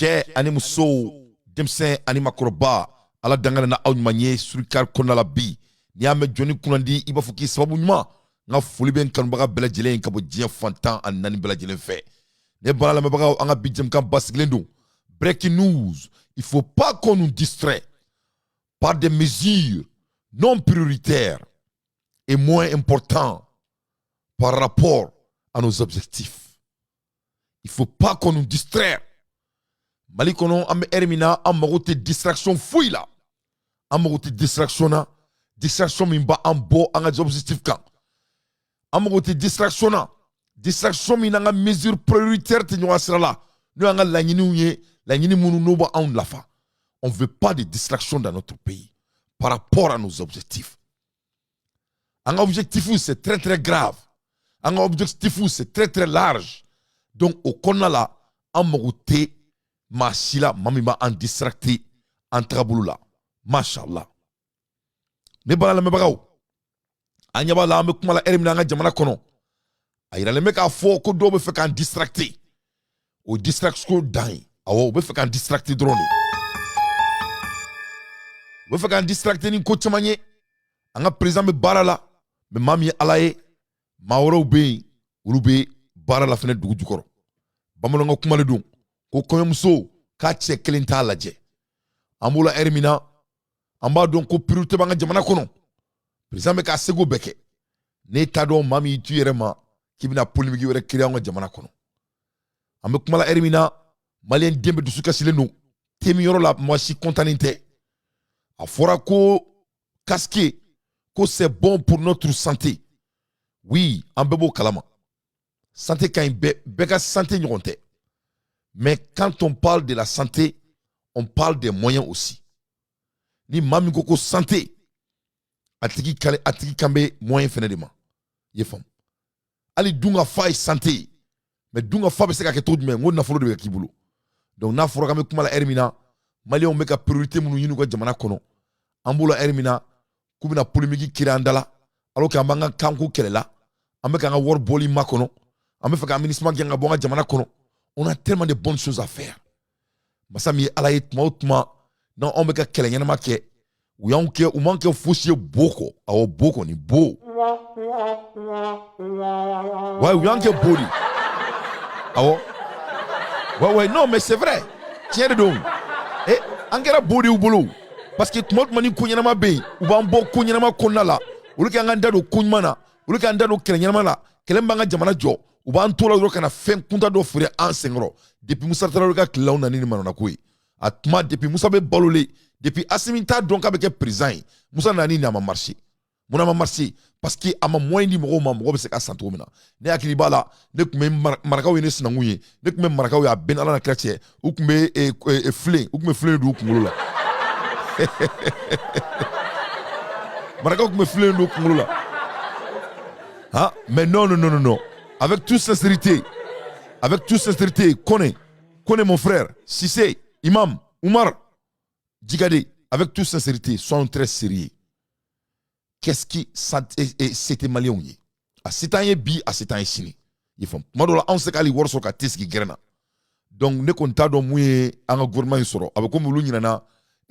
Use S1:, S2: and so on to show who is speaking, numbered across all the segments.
S1: cɛ ani muso denmisɛn ani makɔrɔba ala dangana na aw ɲuman ye surikar kɔnɔna la bi n'i y'a mɛn jɔnni kunnandi i b'a fɔ k'i sababu ɲuman n ka foli bɛ n kanubaga bɛɛ lajɛlen ka bɔ diɲɛ fantan ani naani bɛɛ lajɛlen fɛ ne baara lamɛnbagaw an ka bi jɛmukan basigilen don breaking news il faut pas qu'on nous distrait par des mesures non prioritaires et moins importantes par rapport à nos objectifs. Il faut pas qu'on nous distraire. Mali kono am ermina am magote distraction fouille là. Am magote distraction na distraction min ba am bo an objectif kan. Am magote distraction na distraction min nga mesure prioritaire te nyo asra là. Nous nga la nyini munu no ba an lafa. On veut pas de distraction dans notre pays par rapport à nos objectifs. Un objectif c'est très très grave. Un objectif c'est très très large. Donc au konala en moruté masila mamima en distracté en trabulula. Mashallah. Ne bala la mebagaw. Anya bala me kuma la erimina nga jamana kono. Ayira le meka fo ko do be fe kan distracté. O distraction dai. Awo be fe kan distracté drone. Be fe kan distracté ni ko chamanye. Anga président me barala. Me mami alaye mawro be urube bara la fene dugu jukoro bamano nga kuma le dun ko koyomso ka che kelenta laje amula ermina amba don ko priorité banga jamana kono président me ka sego beke ne tado mami tu yerema kibina polémique yore créer nga jamana kono ambe kuma la ermina malien dembe du suka sileno temi yoro la moi si contaninte afora ko casqué que c'est bon pour notre santé. Oui, en bebo kalama. Santé quand bega santé nyoronte. Mais quand on parle de la santé, on parle des moyens aussi. Ni mami koko santé, atiki kambe moyen fenedema. Yefam. Ali dunga fay santé. Mais dunga fa be seka ke tout men, ngod na folo de kibulo. Donc na foro kame kuma la ermina, mali on meka priorité munu yinu ko jamana kono. Ambula ermina kubina polémique kiri andala alors que ambanga kanku kelela ambe kanga war boli makono ambe faka ministre qui nga bonga jamana kono on a tellement de bonnes choses à faire masami alaye tma non on be ka kelenya na make uyanke umanke fusie boko awo boko ni bo ouais uyanke boli awo ouais non mais c'est vrai tiens de donc eh angera boli ou bolo parce que tout le monde kunyama be ou ban bo kunyama konala ou le kanga ndado kunyana ou le kanga ndado kenyama la kelembanga jamana jo ou ban tola ro kana fen kunta do fure en sengro depuis Moussa Traoré ka klauna nini manona koyi atma depuis Moussa be balolé depuis Asiminta donc avec président Moussa nani na ma marché mona ma marché parce que ama moyen di mo be se ka santo mina ne akili bala ne kume marakaw ne sinanguye ne kume marakaw ya ben ala na chrétien ou kume flin ou kume flin do kungolo la Marakaw me fleur no kungula. Ah, mais non. Avec toute sincérité, connais mon frère, Sissé, Imam, Oumar, Djigade, avec toute sincérité, soyons très sérieux. Qu'est-ce qui c'était malien? À cet an bi, à cet an sini. Ils font. Madola, on sait qu'ali worso ka teski grena. Donc, ne compta do mouye en gouvernement soro. Avec comme l'union na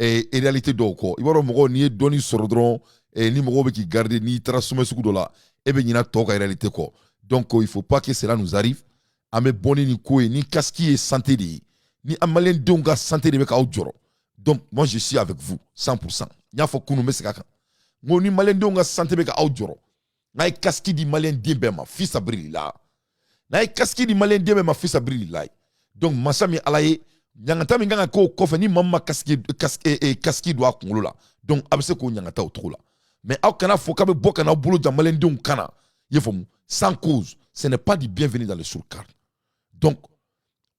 S1: et réalité doko ibaro mogo ni doni sordron et ni mogo be ki garder ni trasome suku la e be nyina toka réalité ko donc il faut pas que cela nous arrive ame boni ni ko ni kaski et santé di ni amalien donga santé de be ka ojoro donc moi je suis avec vous 100% nya fo kunu mesika kan ngo ni malien donga santé be ka ojoro na kaski di malien dembe ma fils abril na kaski di malien dembe ma fils abril donc masami alaye nyangata minganga ko kofa ni mamma kaski doit kungolo la donc abse ko nyangata autour là mais au kana foka be boka na bolo jamalen de kana yefom sans cause ce n'est pas du bienvenu dans le surcar donc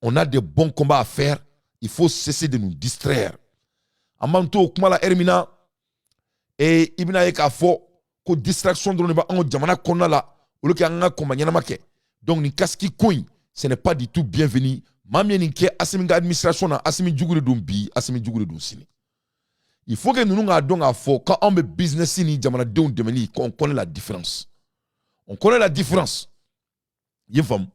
S1: on a des bons combats à faire il faut cesser de nous distraire amanto kuma la ermina et ibina yeka fo ko distraction drone ba en jamana konna la o le ka nga komanya na make donc ni kaski coin ce n'est pas du tout bienvenu. Mamie ke asiminga administration na asimi jugure dum bi asimi jugure dum sini il faut que nous nga donc à fo quand on be business ni jamana de demeni on connaît la différence yefam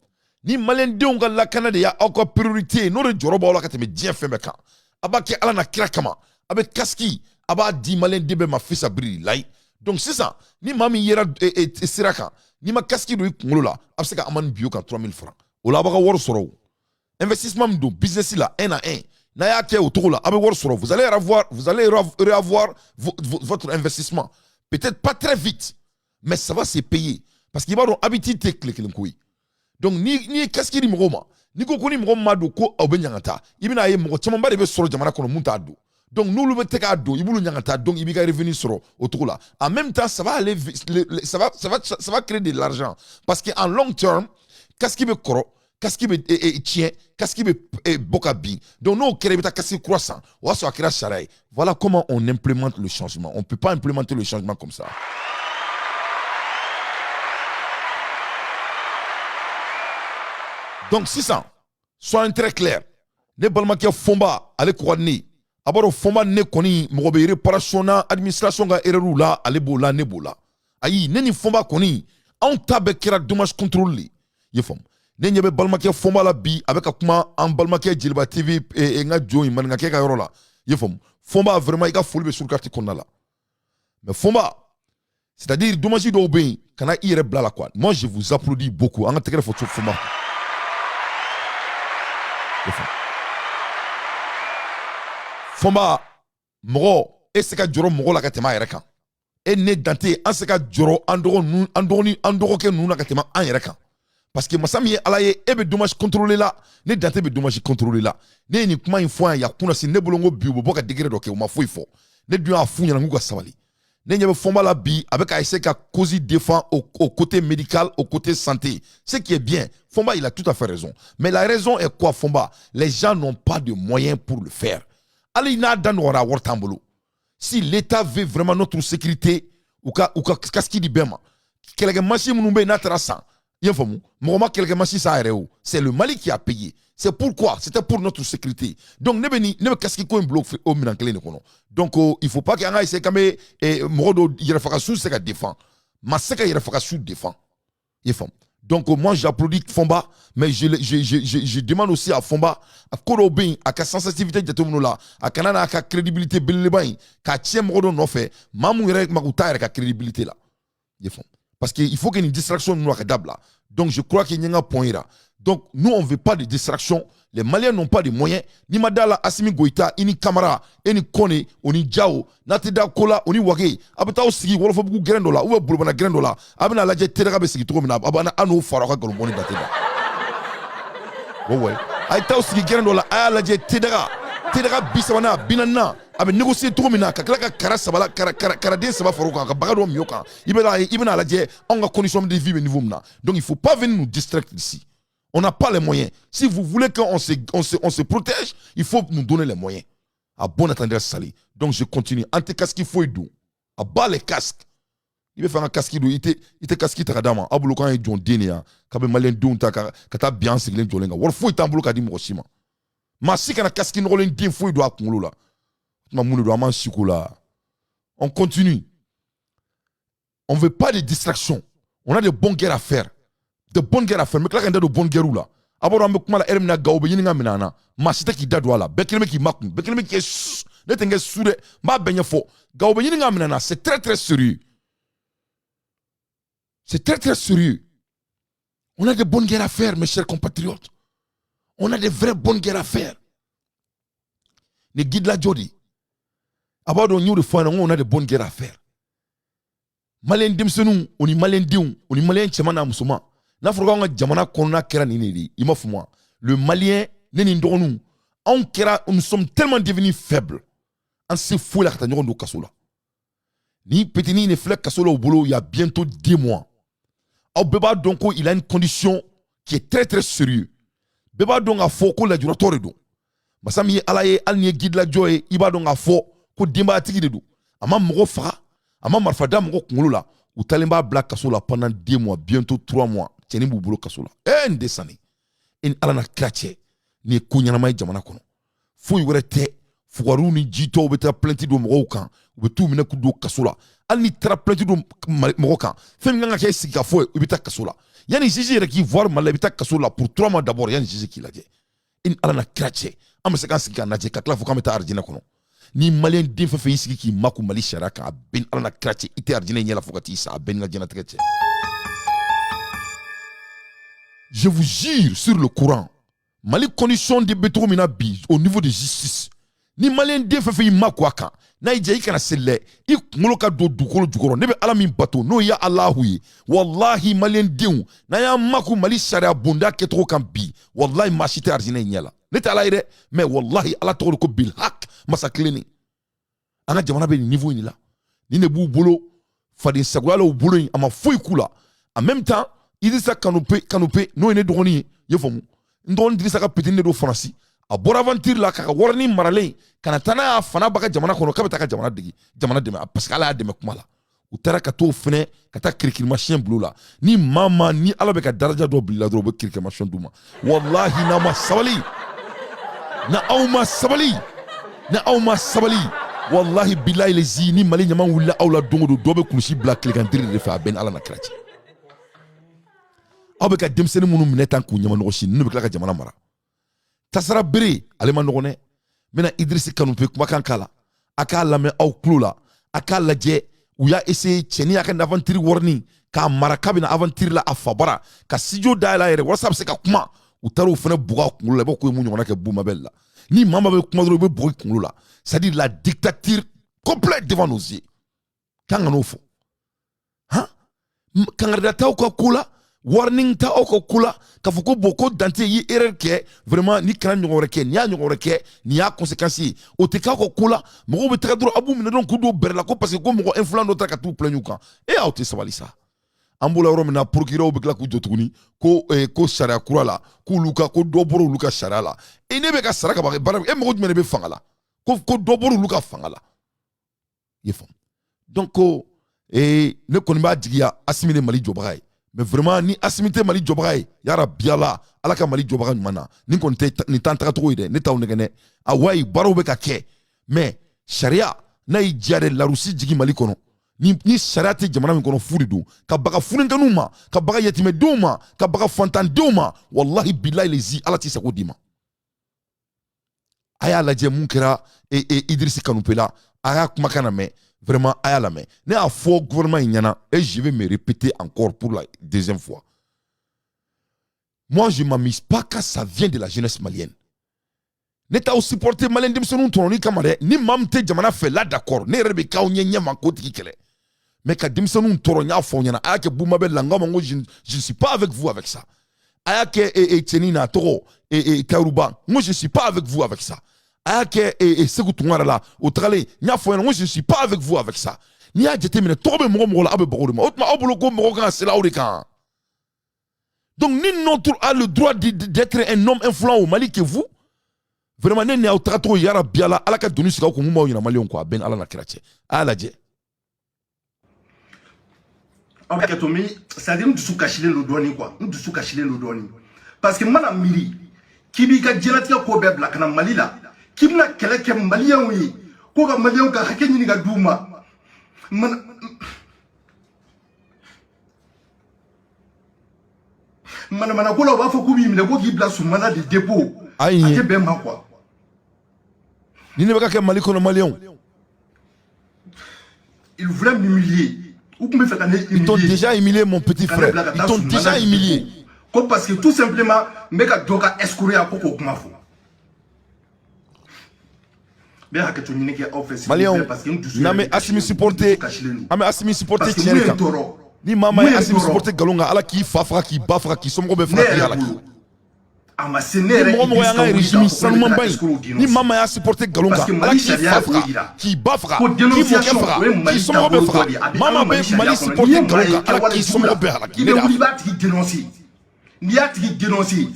S1: ni malien denw ka lakana de y'a aw ka priorité n'o de jɔrɔ b'aw la ka tɛmɛ diɲɛ fɛn bɛɛ kan a b'a kɛ ala na kira kama a bɛ kaski a b'a di malien den bɛɛ ma fisa biri layi donc sisan ni maa min yera sira kan n'i ma kaski don i kunkolo la a bɛ se ka amani bio kan 3000 francs o la a b'a ka wari sɔrɔ o investissement min don business la 1 à 1 n'a y'a kɛ o cogo la a bɛ wari sɔrɔ vous allez reavoir votre investissement peut-être pas très vite mais ça va se payer parce qu'il b'a dɔn habitude tɛ tile kelen ko ye donc ni ye kaski di mɔgɔw ma n'i ko ni mɔgɔ min m'a don ko aw bɛ ɲangata i bɛna ye mɔgɔ camanba de bɛ sɔrɔ jamana kɔnɔ mun t'a don donc n'olu bɛ tɛ k'a don i b'olu ɲangata donc i b'i ka revenu sɔrɔ o cogo la en même temps ça va créer de l'argent parce que en long terme kaski bɛ kɔrɔ kaski bɛ tiɲɛ kaski bɛ bɔ ka bin donc n'o kɛra i bɛ taa kaski kura san o y'a sɔrɔ a kɛra sariya ye voilà comment on implémente le changement on peut pas implémenter le changement comme ça. Donc, 600, soyons très clairs. Ne balmakia fomba, ale kouani. Abaro fomba ne koni, mrobe réparation na administration ga erreur la, ale bola ne bola. Ayi, ne ni fomba koni, on tabe kera dommage contrôlé. Yefom. Ne nyebe balmakia fomba la bi, avec akuma, en balmakia Djilba TV, et nga join, man nga keka yorola. Yefom. Fomba vraiment, il a foulé sur le quartier qu'on a là. Mais fomba, c'est-à-dire dommage d'obéir, quand a ire bla la quoi. Moi, je vous applaudis beaucoup. En intégré photo fomba. Fomba mɔgɔ e se ka jɔrɔ mɔgɔ la ka tɛmɛ a yɛrɛ kan e ne dante an se ka jɔrɔ an dɔgɔkɛ ninnu na ka tɛmɛ an yɛrɛ kan parce que masa min ye ala ye e bɛ dommage contrôler la ne dante bɛ dommage contrôler la ne ye nin kuma in fɔ yan ya kunna si ne bolo n ko bi u bɛ bɔ ka degré dɔ kɛ u ma foyi fɔ ne dun y'a f'u ɲɛna k'u ka sabali ne ɲɛ bɛ fomba la bi a bɛ ka essayer ka cause défend au côté médical au côté santé ce qui est bien Fomba il a tout à fait raison mais la raison est quoi Fomba les gens n'ont pas de moyens pour le faire ali n'a dan wara wartambolo si l'état veut vraiment notre sécurité ou kaski di bema quelques machines munumbe n'a traçant il faut moi quelques machines ça c'est le Mali qui a payé c'est pourquoi c'était pour notre sécurité donc ne kaski ko bloc au minankele ne kono donc il faut pas qu'il y ait essayer comme modo yerfaka sous c'est qu'à défend ma c'est qu'à yerfaka sous défend il faut donc moi j'applaudis Fomba mais je demande aussi à Fomba à Korobin à ka sensibilité de tout là à kanana à ka crédibilité bellebain ka tient modo no fait mamu yere makuta yere ka crédibilité là il faut parce que il faut qu'il y ait une distraction nous là donc je crois qu'il y a un point là donc nous on veut pas de distraction les Maliens n'ont pas de moyens ni madala Assimi Goïta ini Camara ini Kone oni Jao natida Kola oni Wage abata osigi wolof bugu grendola ou bulbana grendola abana laje tedega be sigi to mina abana anu faraka golomoni datida ouais ay ta osigi grendola ay laje tedega bisabana binana abe négocier to mina ka kala ka kara sabala kara den saba faruka ka bagado mioka ibena laje on ga condition de vie niveau mna donc il faut pas venir nous distraire d'ici. On n'a pas les moyens. Si vous voulez qu'on se protège, il faut nous donner les moyens. À bon entendeur sali. Donc je continue. Ante casque il faut y do. À bas les casques. Il veut faire un casque do. Il te casque ta kadama. Abulu quand il John Denia. Kabe malien don ta kata bien siglen jolenga. Wal faut y tambulu kadi mosima. Ma si kana casque no rolen din faut y do akunlo la. Ma moune do aman sikula. On continue. On veut pas de distractions. On a de bonnes guerres à faire. De bonnes guerres à faire mais là quand de bonnes guerres là abord on me kuma la ermina gaobe yininga minana ma sita ki dadwa la bekelme ki makun bekelme ki ne tenge soure ma benye fo gaobe yininga minana c'est très très sérieux on a de bonnes guerres à faire mes chers compatriotes on a de vraies bonnes guerres à faire ne guide la jodi abord on you de fois on a de bonnes guerres à faire malien dimsenu on y malien diou on y malien chemana musuma n'a fɔra nga jamana kɔnɔna kɛra nin de i m'a fɔ le malien ne ni dɔgɔninw anw kɛra nous sommes tellement devenus faibles an se foyi la ka taa ɲɔgɔn don kaso la ni petini ne filɛ kaso la u bolo il y a bientôt 2 mois aw bɛɛ b'a dɔn ko il a une condition qui est très très sérieux bɛɛ b'a dɔn k'a fɔ ko lajuratɔ de don masa min ye ala ye hali ni ye guide lajɔ ye i b'a dɔn k'a fɔ ko denbayatigi de don a ma mɔgɔ faga a ma marifa da mɔgɔ kunkolo la u talen b'a bila kaso la pendant 2 mois bientôt 3 mois cɛni b'u bolo kaso la n desani i ni ala na kira cɛ ni ye ko ɲɛnama ye jamana kɔnɔ foyi wɛrɛ tɛ fugariw ni jitɔw bɛ taa plainte don mɔgɔw kan u bɛ t'u minɛ k'u don kaso la hali ni taara plainte don mɔgɔ kan fɛn min kan ka kɛ sigikafɔ ye i bɛ taa kaso la yani juge qui voir malabita kaso là pour 3 mois d'abord yani juge qui l'a dit in ala na krache am se kan sigi kan naje ka kala fu kam ta arjina kono ni malien din fa fe sigi ki maku mali sharaka bin ala na krache ite arjina nyela fukati sa ben na jina trache. Je vous jure sur le Coran, Mali condition de béton mina bi au niveau de justice. Ni malien din fa fe maku aka na ije ikana selle I ngolo ka do dukolo jukoro nebe ala min bato no ya Allahu yi wallahi malien din na ya maku mali sharia bunda ketro kan bi wallahi machite arjina nyela neta ala ire mais wallahi ala tolo ko bil hak masakleni anga jamana be niveau ni la ni ne bu bolo fadi sagwala o bolo ama foy kula en même temps Idrissa Kanoupe no ene dogoni yefomu ndon Idrissa ka petine do France a bora aventure la ka warni marale kana tana fana baka jamana kono ka beta jamana digi jamana deme parce que ala deme kuma la u tara ka to fene ka ta kirkirma chien bleu la ni mama ni ala be ka daraja do billah do be kirkirma chien duma wallahi na ma sabali na awma sabali wallahi billahi lezi ni mali nyama wula awla dongo do be kulusi black klikandir de fa ben ala na krati abe ka demseni munu mineta ku nyama no shi no be ka jamana mara tasara bere ale ma nogone mena Idrissa Kanoupe kuma kan kala aka lame aw klula aka laje u ya essayer cheni aka aventure warning ka maraka bina aventure la afabara ka studio daila yere whatsapp se ka kuma u taro fene buga kungula ba ko mu nyona ke buma bella ni mama be kuma do be buga kungula c'est-à-dire la dictature complète devant nos yeux kan ngano fo ha kan radata ko kula warning ta oko kula ka fuko boko dante yi erreur ke vraiment ni kan nyogore ke ni a nyogore ke ni a conséquences o te ka ko kula mo be tra dro abu mina don kudo berla ko parce que ko mo influence notre ka tout plein kan e a o te sabali sa ambula ro mina procureur be kla ku jotuguni ko sharia kura la ko luka ko doboro luka sharia la e ne be ka saraka ba e mo me be fangala ko doboro luka fangala yefom donc ne koni ba digia assimile Mali jobaay mais vraiment ni assimilé Mali jobaay yara biala ala ka Mali jobaay mana ni kon te ni tantaka to ide ne taw ngene awai baro be ka ke mais sharia na i jare la Russie jigi Mali kono ni sharia te jamana min kono furi du ka baga funin kanuma ka baga yetime duma ka baga fantan duma wallahi billahi lezi ala ti sako dima aya la je mun kera Idrissa Kanoupe la aya kuma kana me vraiment aya la me ne a faux gouvernement inyana et je vais me répéter encore pour la deuxième fois. Moi je m'amuse pas quand ça vient de la jeunesse malienne. Ne ta aussi porter malien dem sonu toni kamare ni mamte jamana fait là d'accord ne rebe ka onye nyama ko tiki kele. Mais ka dem sonu toro nya fo nyana aya ke buma be langa mongo je ne suis pas avec vous avec ça. Aya ke Tchenina Toro Karuba moi je suis pas avec vous avec ça. Ake Sekou Toungara là au tralé nya fo moi je ne suis pas avec vous avec ça ni a jete mine tobe mo la abe bogolo ma obuloko mo kan c'est là où kan donc ni notre a le droit d'être un homme influent au Mali que vous vraiment ne au trato yara biala ala ka donu sika ko mu ma yina Mali on ko ben ala na krache ala je
S2: en fait Tomi ça dit nous sous cacher le douani quoi nous sous cacher le douani parce que mana miri kibi ka jelatia ko be black na Mali là Kimna keleke malien wi ko ga malien ka hakeni ni ga duma mana ko la ba fa ku bi mi ko ki bla su mana de dépôt ate be ma quoi
S1: ni ne ba ka Mali kono malien
S2: il voulait m'humilier ou me fait humilier
S1: ils t'ont déjà humilié mon petit frère ils t'ont déjà humilié
S2: parce que tout simplement me ka doka escourir ko ko kuma fo
S1: Malien, n'ame Assimi supporter, ame Assimi supporter Tchénika. Ni mama Assimi supporter Galonga, ala qui fafra, qui bafra, qui sombre be fraki ala qui. Ni mama yanga régime sanuman bay. Ni mama ya supporter Galonga, ala qui fafra, qui bafra, qui mokefra, qui sombre be fra. Mama be Mali supporter Galonga, ala qui sombre be ala qui.
S2: Il est dénoncé. Ni a dénoncé.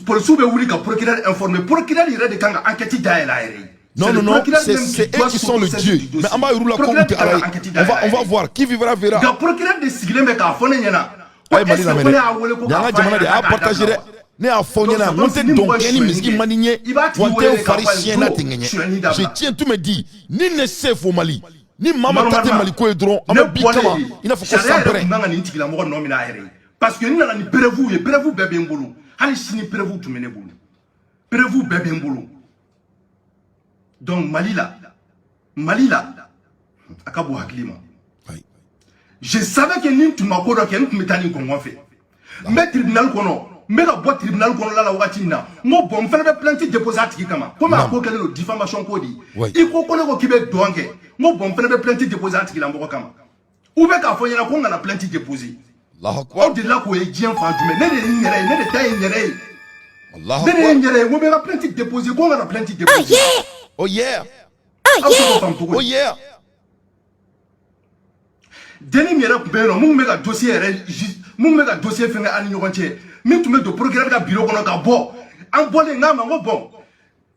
S2: Pour soube wuli ka procureur informé, procureur il de kanga enquête daela ere.
S1: Non, c'est eux qui sont le Dieu. Mais on va voir. Qui vivra verra.
S2: Le procureur de Sigile me ka fone nyana.
S1: Ay Mali na mene. Yanga jamana de a partager ne a fone na monte donc eni miski maninye. Wante pharisien na tengenye. Je tiens tout me dit. Ni ne sait au Mali. Ni mama tate Mali ko edron. Ama bikama. Il faut qu'on s'emprunte.
S2: parce que nous avons ni preuve bébé mbolo hali sini preuve tu mene bolo preuve bébé mbolo donc Malila akabo haklima je savais que ni tu m'as kodo que nous metani kongo fait mais tribunal kono mais la boîte tribunal kono la wakati na mo bon faire be plainte déposer atiki kama comme a ko kele lo diffamation ko di il ko kono ko kibe doange mo bon faire be plainte déposer atiki la mboko kama ou be ka fo nyana ko ngana plainte déposer
S1: Allahu akbar
S2: o de la ko e dien fa du mais ne de tay nyere
S1: Allahu akbar
S2: ne nyere mo be ka plainte déposer ko ngana plainte déposer
S1: oh yeah
S2: oh
S1: yeah
S2: deni mi yɛrɛ tun bɛ yen nɔ mun bɛ ka dossier yɛrɛ mun bɛ ka dossier fɛngɛ an ni ɲɔgɔn cɛ min tun bɛ don procureur ka bureau kɔnɔ ka bɔ an bɔlen n'a ma n ko bon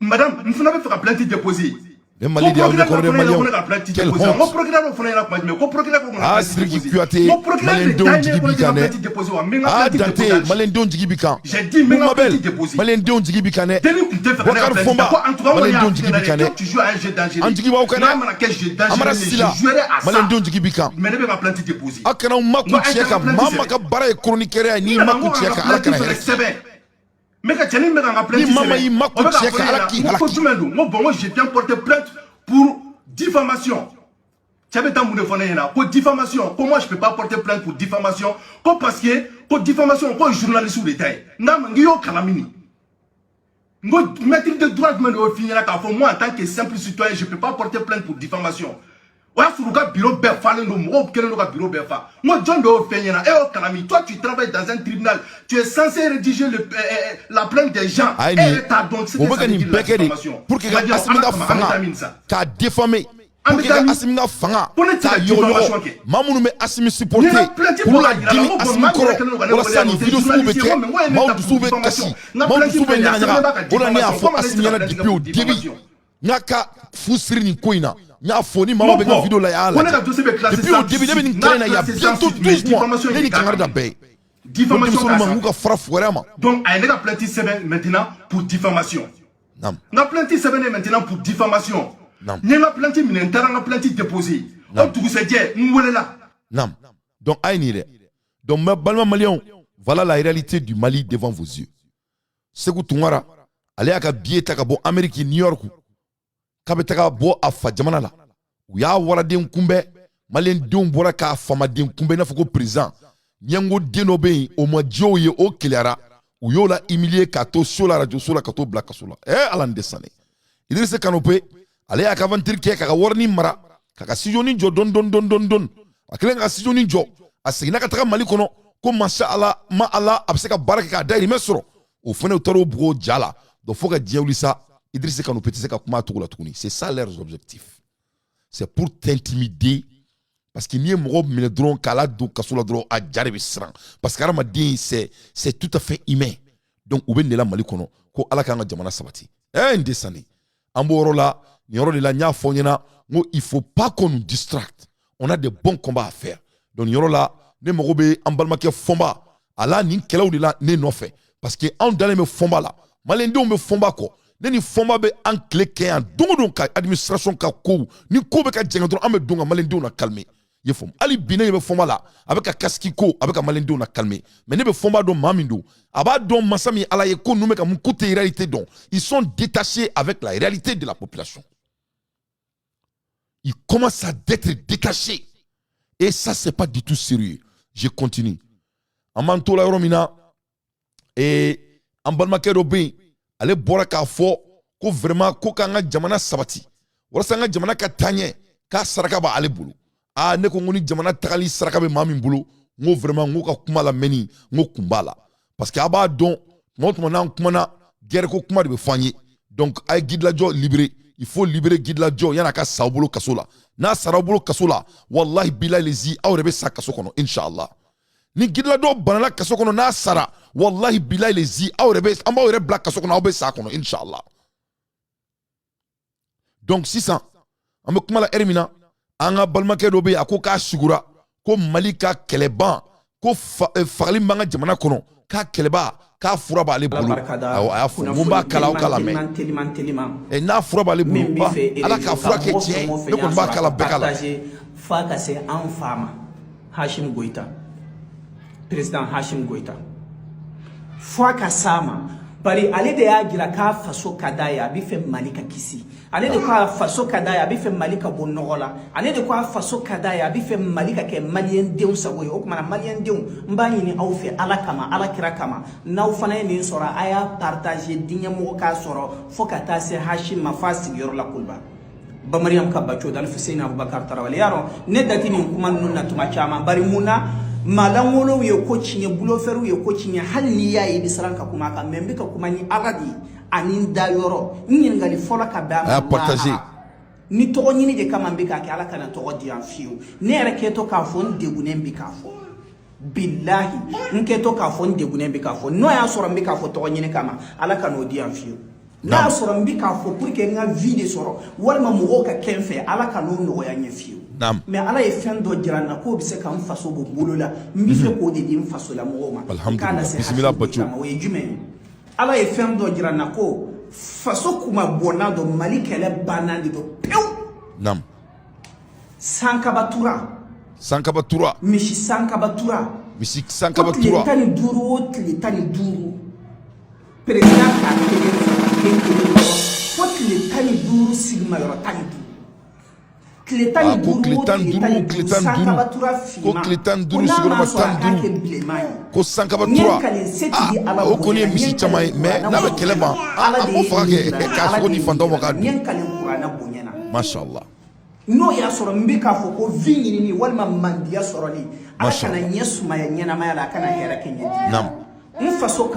S2: madame n fana bɛ fɛ ka plainte déposer
S1: le Mali de
S2: procureur
S1: ko de Malien
S2: ka plainte déposer n ko procureur fana ɲɛna kuma jumɛn ko procureur ko
S1: ah Siriki Kuyate Malien don jigi bi kan ah Dante Malien don jigi bi kan
S2: j'ai dit mais plainte déposer
S1: Malien don jigi bi kan
S2: deni tun tɛ fɛ ka ne ka plainte ko en tout cas
S1: Malien don jigi bi kan
S2: tu joues à un jeu dangereux
S1: an jigi baw kan
S2: n'a mana kɛ jeu
S1: Amara
S2: dangereux
S1: Sila
S2: je jouerai à ça
S1: Malien don jigi bi kan
S2: mais ne bɛ ka plainte déposer
S1: akana makku cheka mama ka bara e chroniqueur ni makku cheka ala kana
S2: mais que tu n'as pas plainte.
S1: Maman, il m'a coupé halaki.
S2: Moi, j'ai bien porté plainte pour diffamation. Tu avais tant de pour diffamation. Comment je ne peux pas porter plainte pour diffamation? Parce que pour diffamation, pour journaliste ou détail. Non, mais il y a calamini. Maître de droit de finir moi en tant que simple citoyen, je ne peux pas porter plainte pour diffamation. Ouais, sur le bureau Berfa, bureau Berfa. Moi, John de Ofenyana, et Kalami, toi, tu travailles dans un tribunal, tu es censé rédiger la plainte des gens. Et t'as donc c'est
S1: pour que Asminga Fanga, qu'a défamé, pour que Asminga Fanga, qu'a yolo, Mamoun me Asmi supporté, pour la Guinée Asmi Koro, pour la Sani, vidéo soubeke, Maoud soube Kassi, Maoud soube Nyanga, pour la Néa Fo Asmiana depuis au début. Nyaka Fousri ni Koina. Nya foni mama beka vidéo la ya ala depuis au début de ni traîner ya bientôt 12 mois ni kangara da bay diffamation ka fra vraiment
S2: donc ay ne ka plainte semaine maintenant pour diffamation
S1: nam
S2: na plainte semaine maintenant pour diffamation
S1: nam
S2: ni na plainte minentara na plainte déposée on tout se dit ngwelela
S1: nam donc ay ni donc ma balma malien voilà la réalité du Mali devant vos yeux Sékou Toungara allez aka bieta ka bon Amérique New York kabetaka bo afa jamana la u y'a waraden kunbɛ malien denw bɔra k'a famaden kunbɛ n'a fɔ ko président ɲɛngo den dɔ bɛ yen o ma diɲɛw ye o keleyara u y'o la humilier k'a to so la radio so la ka t'o bila kaso la ala ni desane Idrissa Kanope ale y'a ka aventure kɛ k'a ka warini mara k'a ka studioni jɔ dɔn a kɛlen ka studioni jɔ a seginna ka taga Mali kɔnɔ ko masha Allah ma Allah a bɛ se ka baara kɛ k'a dahirimɛ sɔrɔ o fana u taara o bugo ja la donc fo ka diɲɛ wuli sa Idrissa Kanope tɛ se ka kuma togo la tuguni c'est ça leurs objectifs c'est pour t'intimider parce que n'i ye mɔgɔ minɛ dɔrɔn k'a la don kaso la dɔrɔn a ja de bɛ siran parce que hadamaden c'est tout à fait humain donc u bɛ nin de la Mali kɔnɔ ko Ala k'an ka jamana sabati n descendé an b'o yɔrɔ la nin yɔrɔ de la n y'a fɔ ɲɛna n ko il faut pas qu'on nous distracte on a des bons combats à faire donc nin yɔrɔ la ne mago bɛ an balimakɛ Fɔnba a la nin kɛlɛw de la ne nɔfɛ parce que anw dalen bɛ Fɔnba la maliyɛndenw bɛ Fɔnba kɔ ne ni Fɔnba bɛ an tile kɛ yan don o don ka administration ka kow ni ko bɛ ka jɛngɛ dɔrɔn an bɛ don ka maliyɛndenw na calmer ye faamu hali bi ne bɛ Fɔnba la a bɛ ka casque ko a bɛ ka maliyɛndenw na calmer mais ne bɛ Fɔnba dɔn maa min don a b'a dɔn masa min Ala ye ko ninnu bɛ ka mun ko tɛ réalité dɔn ils sont détachés avec la réalité de la population ils commencent à d'être détachés et ça c'est pas du tout sérieux je continue an m'an to la yɔrɔ min na an balimakɛ dɔ bɛ yen ale bɔra k'a fɔ ko vraiment ko k'an ka jamana sabati walasa an ka jamana ka taa ɲɛ k'a saraka b'ale bolo ne ko ni jamana tagali saraka bɛ maa min bolo n ko vraiment n ko ka kuma lamɛnni n ko kun b'a la parce que a b'a dɔn tuma o tuma n'an kumana guerre ko kuma de bɛ fɔ an ye donc a ye Gidilajɔ libérer il faut libérer Gidilajɔ yan'a ka sa aw bolo kaso la n'a sara aw bolo kaso la wallahi bilahi lezi aw yɛrɛ bɛ sa kaso kɔnɔ inshallah ni Gidilajɔ banala kaso kɔnɔ n'a sara wallahi bilahi lezi aw yɛrɛ bɛ an b'aw yɛrɛ bila kaso kɔnɔ aw bɛ sa kɔnɔ inshallah donc sisan an bɛ kuma la heure min na an ka balimakɛ dɔ bɛ yen a ko k'a sugura ko Mali ka kɛlɛban ko fagali min b'an ka jamana kɔnɔ k'a kɛlɛba k'a fura b'ale bolo awɔ a y'a fɔ n ko n b'a kala aw ka lamɛn n'a fura b'ale bolo Ala k'a fura kɛ tiɲɛ ye ne kɔni b'a kala bɛɛ ka lamɛn
S3: f'a ka se an fa ma Hashim Goïta président Hashim Goïta fo ka sama bari ale de y'a jira k'a faso ka d'a ye a bɛ fɛ Mali ka kisi ale de ko a faso ka d'a ye a bɛ fɛ Mali ka bɔ nɔgɔ la ale de ko a faso ka d'a ye a bɛ fɛ Mali ka kɛ maliyɛn denw sago ye o tuma na maliyɛn denw n b'a ɲini aw fɛ Ala kama Ala kira kama n'aw fana ye nin sɔrɔ a y'a partager diɲɛ mɔgɔ k'a sɔrɔ fo ka taa se Hashim ma f'a sigiyɔrɔ la Koliba Bamariyam ka baco dal Fuseni Abubakar Tarawele yaro ne dati nin kuma ninnu na tuma caman bari mun na malangolo ye ko tiɲɛ buloferu ye ko tiɲɛ hali n'i y'a ye i bɛ siran ka kuma kan mais n bɛ ka kuma ni Ala de ye ani da yɔrɔ n ɲininkali fɔlɔ ka bɛn a ma ni tɔgɔ ɲini de kama n bɛ k'a kɛ Ala kana tɔgɔ di yan fiyewu ne yɛrɛ kɛtɔ k'a fɔ n degunnen bɛ k'a fɔ bilahi n kɛtɔ k'a fɔ n degunnen bɛ k'a fɔ n'o y'a sɔrɔ n bɛ k'a fɔ tɔgɔ ɲini kama Ala kan'o di yan fiyewu n'a y'a sɔrɔ n bɛ k'a fɔ pour que n ka vie de sɔrɔ walima mɔgɔw ka kɛ n fɛ Ala kan'o nɔgɔya n ye fiyewu mais Ala ye fɛn dɔ jira n na k'o bɛ se ka n faso bɔ bolo la n bɛ fɛ k'o de di n fasola mɔgɔw ma k'a lase Hashim Goïta ma o ye jumɛn ye Ala ye fɛn dɔ jira n na ko faso kuma bɔnna dɔ Mali kɛlɛ banna de don pewu Sankaba Tura misi Sankaba Tura ko tile 15 o tile 15 président k'a kelen fo tile 15 sigima yɔrɔ 15 tile 15 Sankaba Tura fima ko n'a ma sɔrɔ a k'a kɛ bilenman ye
S1: ko Sankaba Tura o kɔni ye misi caman ye mais n'a bɛ kɛlɛ ban a b'o faga kɛ k'a sogo ni fantanw ma k'a dun
S3: n ye n kale kuranna bonyana
S1: mashallah
S3: n'o y'a sɔrɔ n bɛ k'a fɔ ko vie ɲinini walima mandiya sɔrɔli Ala kana ɲɛ sumaya ɲɛnamaya la a kana hɛrɛ kɛ ɲɛ n faso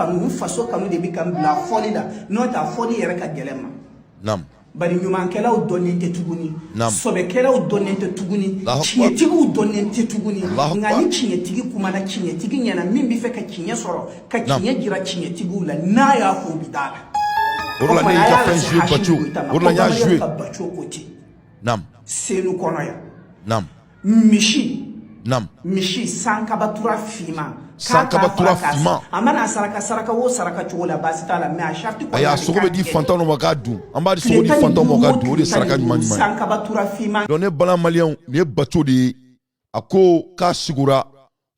S3: kanu de bɛ ka n bila fɔli la n'o tɛ a fɔli yɛrɛ ka gɛlɛn ma bari ɲumankɛlaw dɔnnen tɛ tuguni sɔbɛkɛlaw dɔnnen tɛ tuguni tiɲɛtigiw dɔnnen tɛ tuguni nka ni tiɲɛtigi kumana tiɲɛtigi ɲɛna min bɛ fɛ ka tiɲɛ sɔrɔ ka tiɲɛ jira tiɲɛtigiw la n'a y'a fɔ u bɛ d'a la
S1: o de la ne y'i ka fɛn joué Baco o de la n y'a joué
S3: ka Baco ko ten
S1: naam
S3: Senu kɔnɔ yan
S1: naam
S3: misi Sankaba Tura fima a mana saraka o saraka cogo la basi t'a la mais a charte
S1: a y'a sogo bɛ di fantanw ma k'a dun an b'a di sogo di fantanw ma k'a dun o de ye saraka ɲuman ɲuman ye
S3: Sankaba Tura fima
S1: donc ne bala maliyɛnw nin ye Baco de ye a ko k'a sigura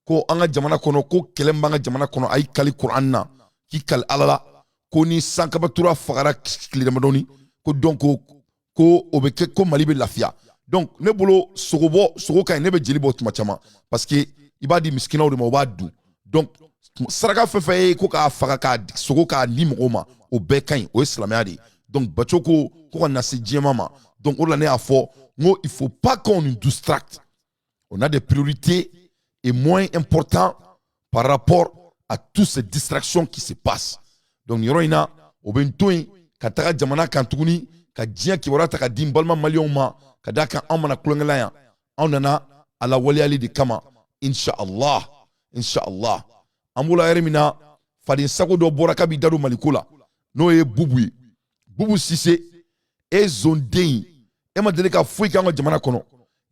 S1: ko an ka jamana kɔnɔ ko kɛlɛ min b'an ka jamana kɔnɔ a y'i kali kuran na k'i kali Ala la ko ni Sankaba Tura fagara tile damadɔni ko donc ko o bɛ kɛ ko Mali bɛ lafiya donc ne bolo sogo ka ɲi ne bɛ jeli bɔ tuma caman parce que i b'a di miskinaw de ma o b'a dun donc saraka fɛn fɛn ye ko k'a faga k'a sogo k'a di mɔgɔw ma o bɛɛ ka ɲi o ye silamɛya de ye donc Baco ko ka na se diɲɛma ma donc o de la ne y'a fɔ n ko il faut pas qu'on nous distracte on a des priorités et moins importants par rapport à toutes ces distractions qui se passent donc nin yɔrɔ in na o bɛ n to yen ka taga jamana kan tuguni ka diɲɛ kibaruya ta ka di n balima maliyɛnw ma ka d'a kan anw mana kulonkɛ la yan anw nana a lawaleyali de kama inshallah an b'o la yɛrɛ min na faden sago dɔ bɔra k'a b'i da don maliko la n'o ye Bubu ye Bubu Sise e zonden e ma deli ka foyi kɛ an ka jamana kɔnɔ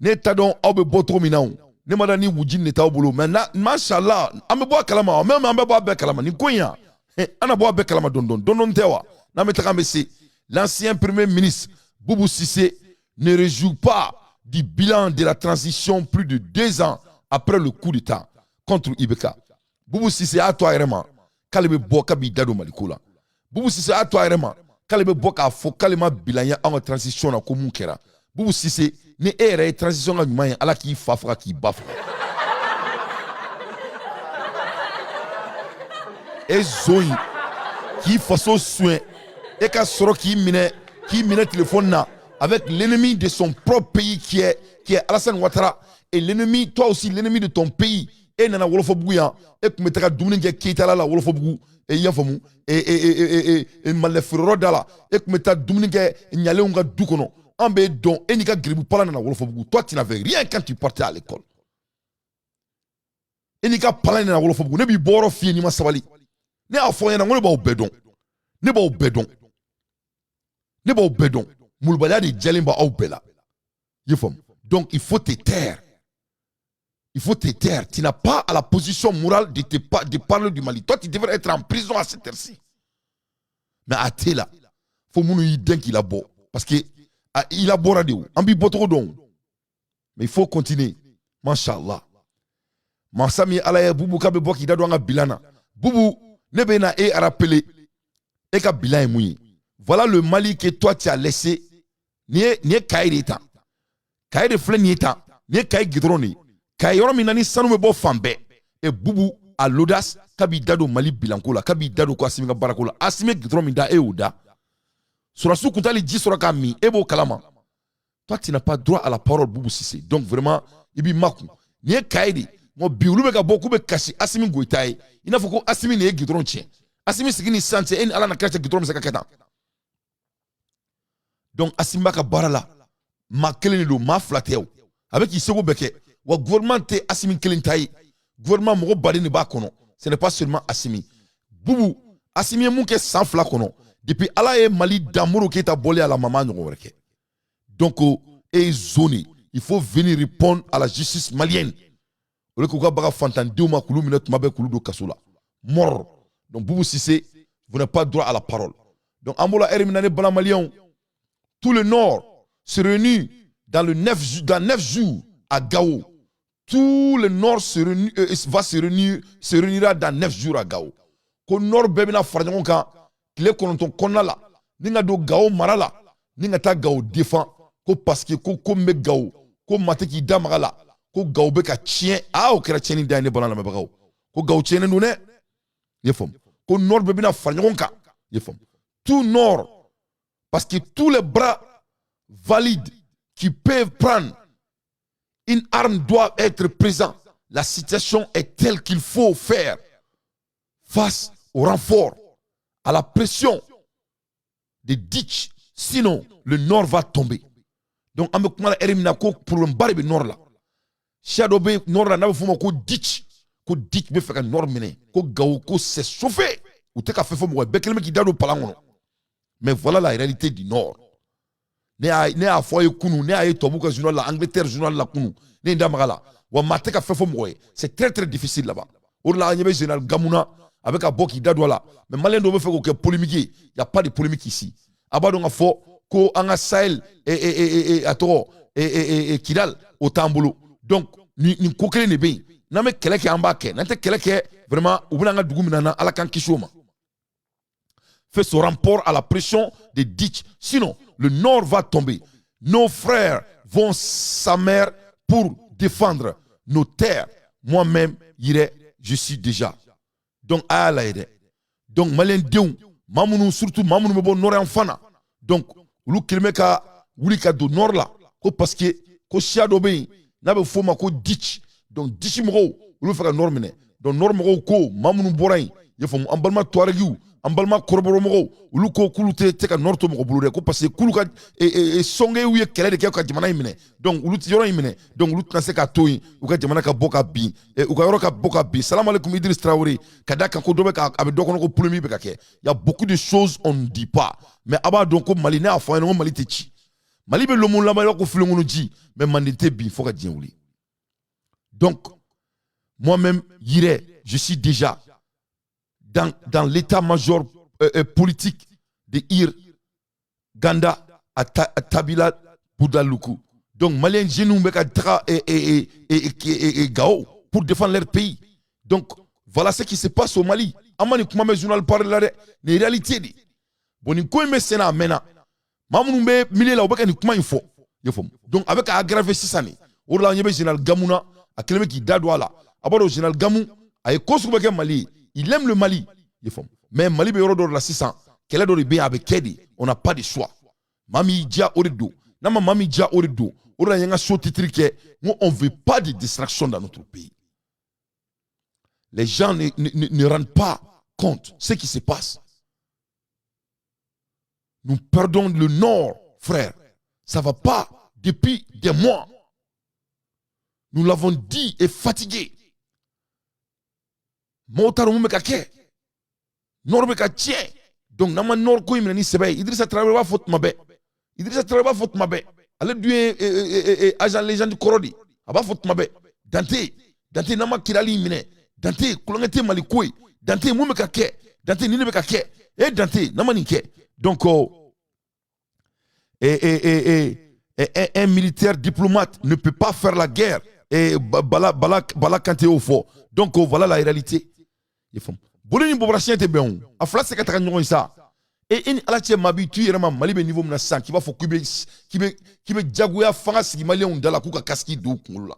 S1: ne ta dɔn aw bɛ bɔ cogo min na ne ma dɔn ni wujini de t'aw bolo mais mashallah an bɛ bɔ a kalama même an bɛ bɔ a bɛɛ kalama nin ko in yan an na bɔ a bɛɛ kalama dɔɔni tɛ wa n'an bɛ taga an bɛ se l'ancien premier ministre Bubu Sise ne réjouit pas du bilan de la transition plus de 2 ans après le coup d'État contre IBK. Bubu Sise a to a yɛrɛ ma k'ale bɛ bɔ k'a b'i da don Maliko la. Bubu Sise a to a yɛrɛ ma k'ale bɛ bɔ k'a fɔ k'ale ma bilan ye an ka transition na ko mun kɛra. Bubu Sise ni e yɛrɛ ye transition ka ɲuman ye Ala k'i fa faga k'i ba faga. E zo in k'i faso soin e ka sɔrɔ k'i minɛ téléphone na avec l'ennemi de son propre pays qui est Alassane Ouattara et l'ennemi, toi aussi l'ennemi de ton pays et nana wolofobugu ya e kun bɛ taga dumuni kɛ Keita la wolofobugu e y'a faamu e malɛfiriyɔrɔ da la e kun bɛ taa dumuni kɛ ɲalenw ka du kɔnɔ an bɛ dɔn e n'i ka giribu pala nana wolofobugu toi tu n'avais rien quand tu partais à l'école e n'i ka palan nana wolofobugu ne b'i bɔ yɔrɔ f'i ye n'i ma sabali ne y'a fɔ ɲɛna ko ne b'aw bɛɛ dɔn mulubaliya de jɛlen b'a aw bɛɛ la i y'a faamu donc il faut te taire. Tu n'as pas à la position morale de parler du Mali. Toi, tu devrais être en prison à cette heure-ci. Mais à t'es là, il faut que tu aies qu'il a beau. Parce qu'il a beau radio. Mais il faut continuer. Masha'Allah. Masami alaye bubu kabe boki dado anga bilana. Bubu nebe na e a rappelé e ka bilan mouyi. Voilà le Mali que toi tu as laissé. Ni kairi ta. Kairi fle ni ta. Ni kairi gidroni. Kairi yoro minani sanu me bo fambe. Et bubu a l'audace kabi dado Mali bilanko la. Kabi dado ko asimi ka barako la. Asimi gidroni da e oda. Surasu kuntali ji suraka mi ebo kalama. Toi tu n'as pas droit à la parole Boubou Cissé. Donc vraiment ibi maku. Ni kairi mo biulu be ka boku be kashi asimi goitaye. Ina foko asimi ne gidron tien. Asimi sigini sante en ala na kacha gidron se kaketa. Donc asimba ka barala ma keleni do ma flatéo avec isego beke wa gouvernement te asimi kelin tayi gouvernement mo bari ni ba kono ce n'est pas seulement asimi bubu asimi mun ke sans fla kono depuis ala e Mali damuro ki ta bolé à la maman no reke donc et zone il faut venir répondre à la justice malienne ole ko ka baga fantan de ma kulu minute mabe kulu do kasula mort donc Boubou Cissé vous n'avez pas droit à la parole donc amola erminane bala malien. Tout le Nord se réunit dans 9 jours à Gao. Tout le Nord se réunira dans 9 jours à Gao. Ko Nord bebina farjango kan kile kononton konna la ninga do Gao marala ninga ta Gao défend ko parce que ko me Gao ko mateki damala ko Gao be ka chien o kera cheni dane banana me Gao ko Gao chene no ne yefom ko Nord bebina farjango kan yefom tout Nord. Parce que tous les bras valides qui peuvent prendre une arme doivent être présents. La situation est telle qu'il faut faire face au renfort, à la pression des ditches. Sinon, le Nord va tomber. Donc, on va éliminer pour le barbe Nord là. Shadow Nord là, on va faire ditch. Ko ditch be faire Nord mené. Ko gaou ko se chauffer. Ou te ka fait fo mo bekelme ki dado palangono. Mais voilà la réalité du Nord. Ne a foye kunu, ne a ye tobuka journal la Angleterre journal la kunu, ne ndamagala. Wa mateka fefo moye. C'est très très difficile là-bas. Or là il y a général Gamuna avec un boki dadwa là. Mais malin do me fait que polémique, il y a pas de polémique ici. Aba donc fo ko anga Sahel et atoro et Kidal au Tambolo. Donc ni kokele ne be. Na me keleke amba ke, na te keleke vraiment ubunanga duguminana ala kan kishoma. Fait son rapport à la pression des ditches. Sinon, le Nord va tomber. Nos frères vont s'amer pour défendre nos terres. Moi-même, je suis déjà. Donc, à la aide. Donc, Malien Dion, Mamounou, surtout Mamounou Mebo Nord Enfana. Donc, Oulou Kilmeka, Oulika do Nord là. Parce que, ko Chiadobe, n'abe foma ko ditch. Donc, ditch mro, Oulou Faka Nord mene. Donc, Nord mro ko, Mamounou Borain, Yefom, Ambalma Touaregiou. Ambalma koroboro mogo ulu ko kulu te ka norto mogo bulu de ko parce que kulu ka songe wiye kele de ke ka jamana imene donc ulu ti yoro imene donc ulu tna se ka toyi u ka jamana ka boka bi u ka yoro ka boka bi salam alaikum Idriss Traoré kada ka ko dobe ka abe dokono ko polémique be ka ke il y a beaucoup de choses on ne dit pas mais aba donc ko Mali na afo no Mali te chi Mali be lomun la ba ko fulungu ji mais mandité bi faut ka dien wuli donc moi-même je suis déjà dans l'état-major politique de Ir, Ganda, à Tabila, Boudaloukou. Donc, Maliens, Genou, Mekatra et Gao pour défendre leur pays. Donc, voilà ce qui se passe au Mali. Amani Koumame journal parle là des réalités. Bon, il y a un sénat maintenant. Mamoumbe, Milé, là, il y a un faux. Donc, avec aggravé 6 années, il y a un général Gamouna, à quelqu'un qui dadouala. Abord, le général Gamou, à Ekosoubeke Mali. Il aime le Mali. Mais Mali be yoro la 600. Quel est le bien avec Kedi? On n'a pas de choix. Mami Dia Orido. Nama Mami Dia Orido. On ne veut pas de distraction dans notre pays. Les gens ne rendent pas compte de ce qui se passe. Nous perdons le Nord, frère. Ça ne va pas depuis des mois. Nous l'avons dit et fatigué. Motaru mekake Nord meka tien donc nama Nord ko imeni sebe Idrissa Traoré va faute mabe Idrissa Traoré va faute mabe ale dué agent légende korodi aba faute mabe Dante nama kirali imene Dante kulongete malikoi Dante mu mekake Dante nini mekake Dante nama ninke donc un militaire diplomate ne peut pas faire la guerre et Bala Kanté au fort. Donc voilà la réalité. Bolini Bobrachien était bien. A flat c'est 4 ça. Et in alache m'habitue vraiment Mali be niveau menaçant qui va faut qui be jagoya fanga sigi malien on dala kuka kaski do kula.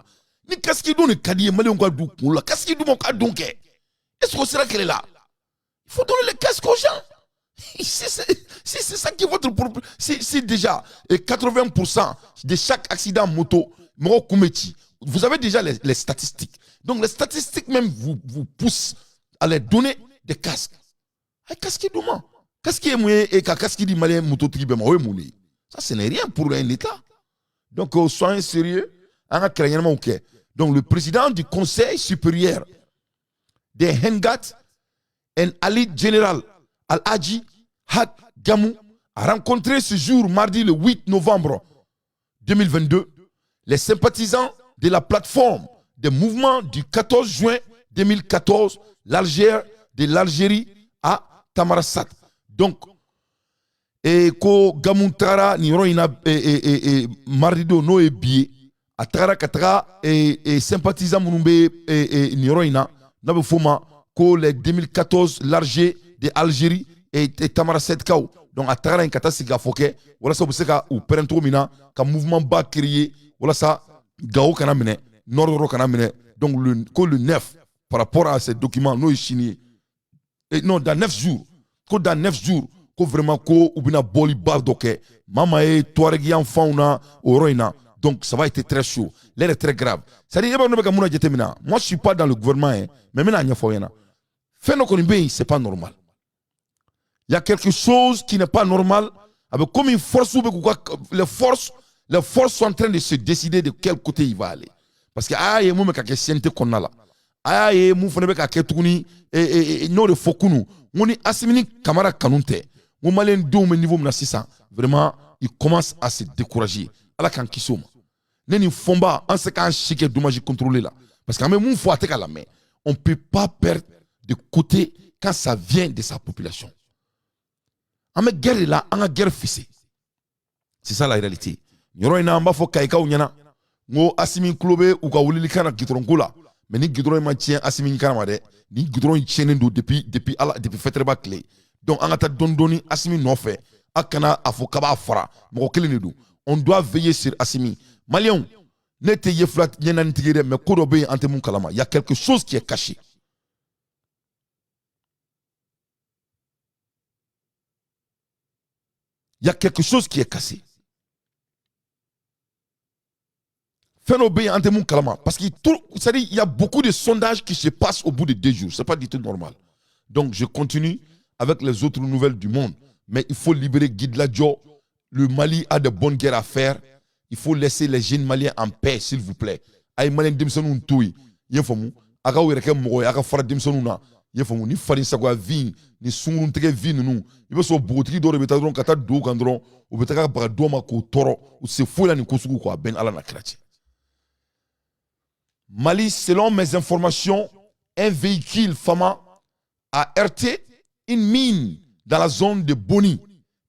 S1: Ni kaski do ne kadi malien on do kula. Kaski do mon ka donc. Est-ce que c'est qu'elle est là? Il faut donner les casques aux gens. Si c'est ça qui est votre problème, si déjà 80% de chaque accident moto, vous avez déjà les statistiques. Donc les statistiques même vous poussent à les donner des casques. Casque de moi. Casque est mouillé et casque dit malien moto tribe ma mouli. Ça ce n'est rien pour un État. Donc soyez sérieux. Donc le président du Conseil supérieur des Hengat et Ali Général Al-Hadji Had Gamou a rencontré ce jour, mardi le 8 novembre 2022, les sympathisants de la plateforme des mouvements du 14 juin 2014, de l'Algérie à Tamarasat. Donc, ko Gamou Tara Niroina mardi do no ebié a Tara Katra et sympathisants Mounumbe Niroina n'avait foma ko les 2014 l'Algérie de Algérie et Tamarasset Kao. Donc à Tara Nkata Siga Foke, voilà ça vous savez ou Perento Mina, qu'un mouvement bas créé, voilà ça, Gao Kanamene, Nord Kanamene. Donc le 9, par rapport à ces documents, nous signé. Non, dans 9 jours, dans 9 jours, que vraiment, ko ubina boli bardoke, mama e toaregi enfant na oroina. Donc ça va être très chaud. L'air est très grave. C'est-à-dire, moi je ne suis pas dans le gouvernement, hein, mais maintenant, c'est pas normal. Il y a quelque chose qui n'est pas normal. Avec comme une force, les forces sont en train de se décider de quel côté il va aller. Parce que il y a des questions qu'on a là. Il y a des questions et non de fokunu. On est assimilé camarade kanunte. Mon malin do au niveau menaçant. Vraiment, il commence à se décourager. À la kankisoma. Neni fomba en ce cas chique dommage contrôlé là. Parce que même une fois à la main, on ne peut pas perdre de côté quand ça vient de sa population. En guerre là, en guerre fissée. C'est ça la réalité. Nyoro ina amba fo kaika unyana. Ngo asimi klobe ou ka wulili kana gitron kula. Mais ni gitron ma tien asimi kana made. Ni gitron tienen do depuis fetreba clé. Donc en ata dondoni asimi no fait. Akana afo kaba fara. Mo kelene do. On doit veiller sur Assimi. Malion, n'ete yeflat yenan tigere mais kodobe ante mun kalama. Il y a quelque chose qui est caché. Il y a quelque chose qui est cassé. Fais-nous ante mun kalama parce qu'il y a beaucoup de sondages qui se passent au bout de 2 jours. C'est pas du tout normal. Donc je continue avec les autres nouvelles du monde, mais il faut libérer Guy Ladjo. Le Mali a de bonnes guerres à faire. Il faut laisser les jeunes Maliens en paix, s'il vous plaît. Aïe Malien Dimsonou Ntoui. Yefomou. Aga Wereke Mogoy. Aga Fara Dimsonouna. Yefomou. Ni Farin Sagwa Vin. Ni Sungun Tege Vin. Nou. Il veut se boutri d'or. Betadron Kata Do Kandron. Ou Betaka Bradoma Ko Toro. Ou se fouille la Nikosuku Kwa Ben Ala Nakrati. Mali, selon mes informations, un véhicule Fama a heurté une mine dans la zone de Boni.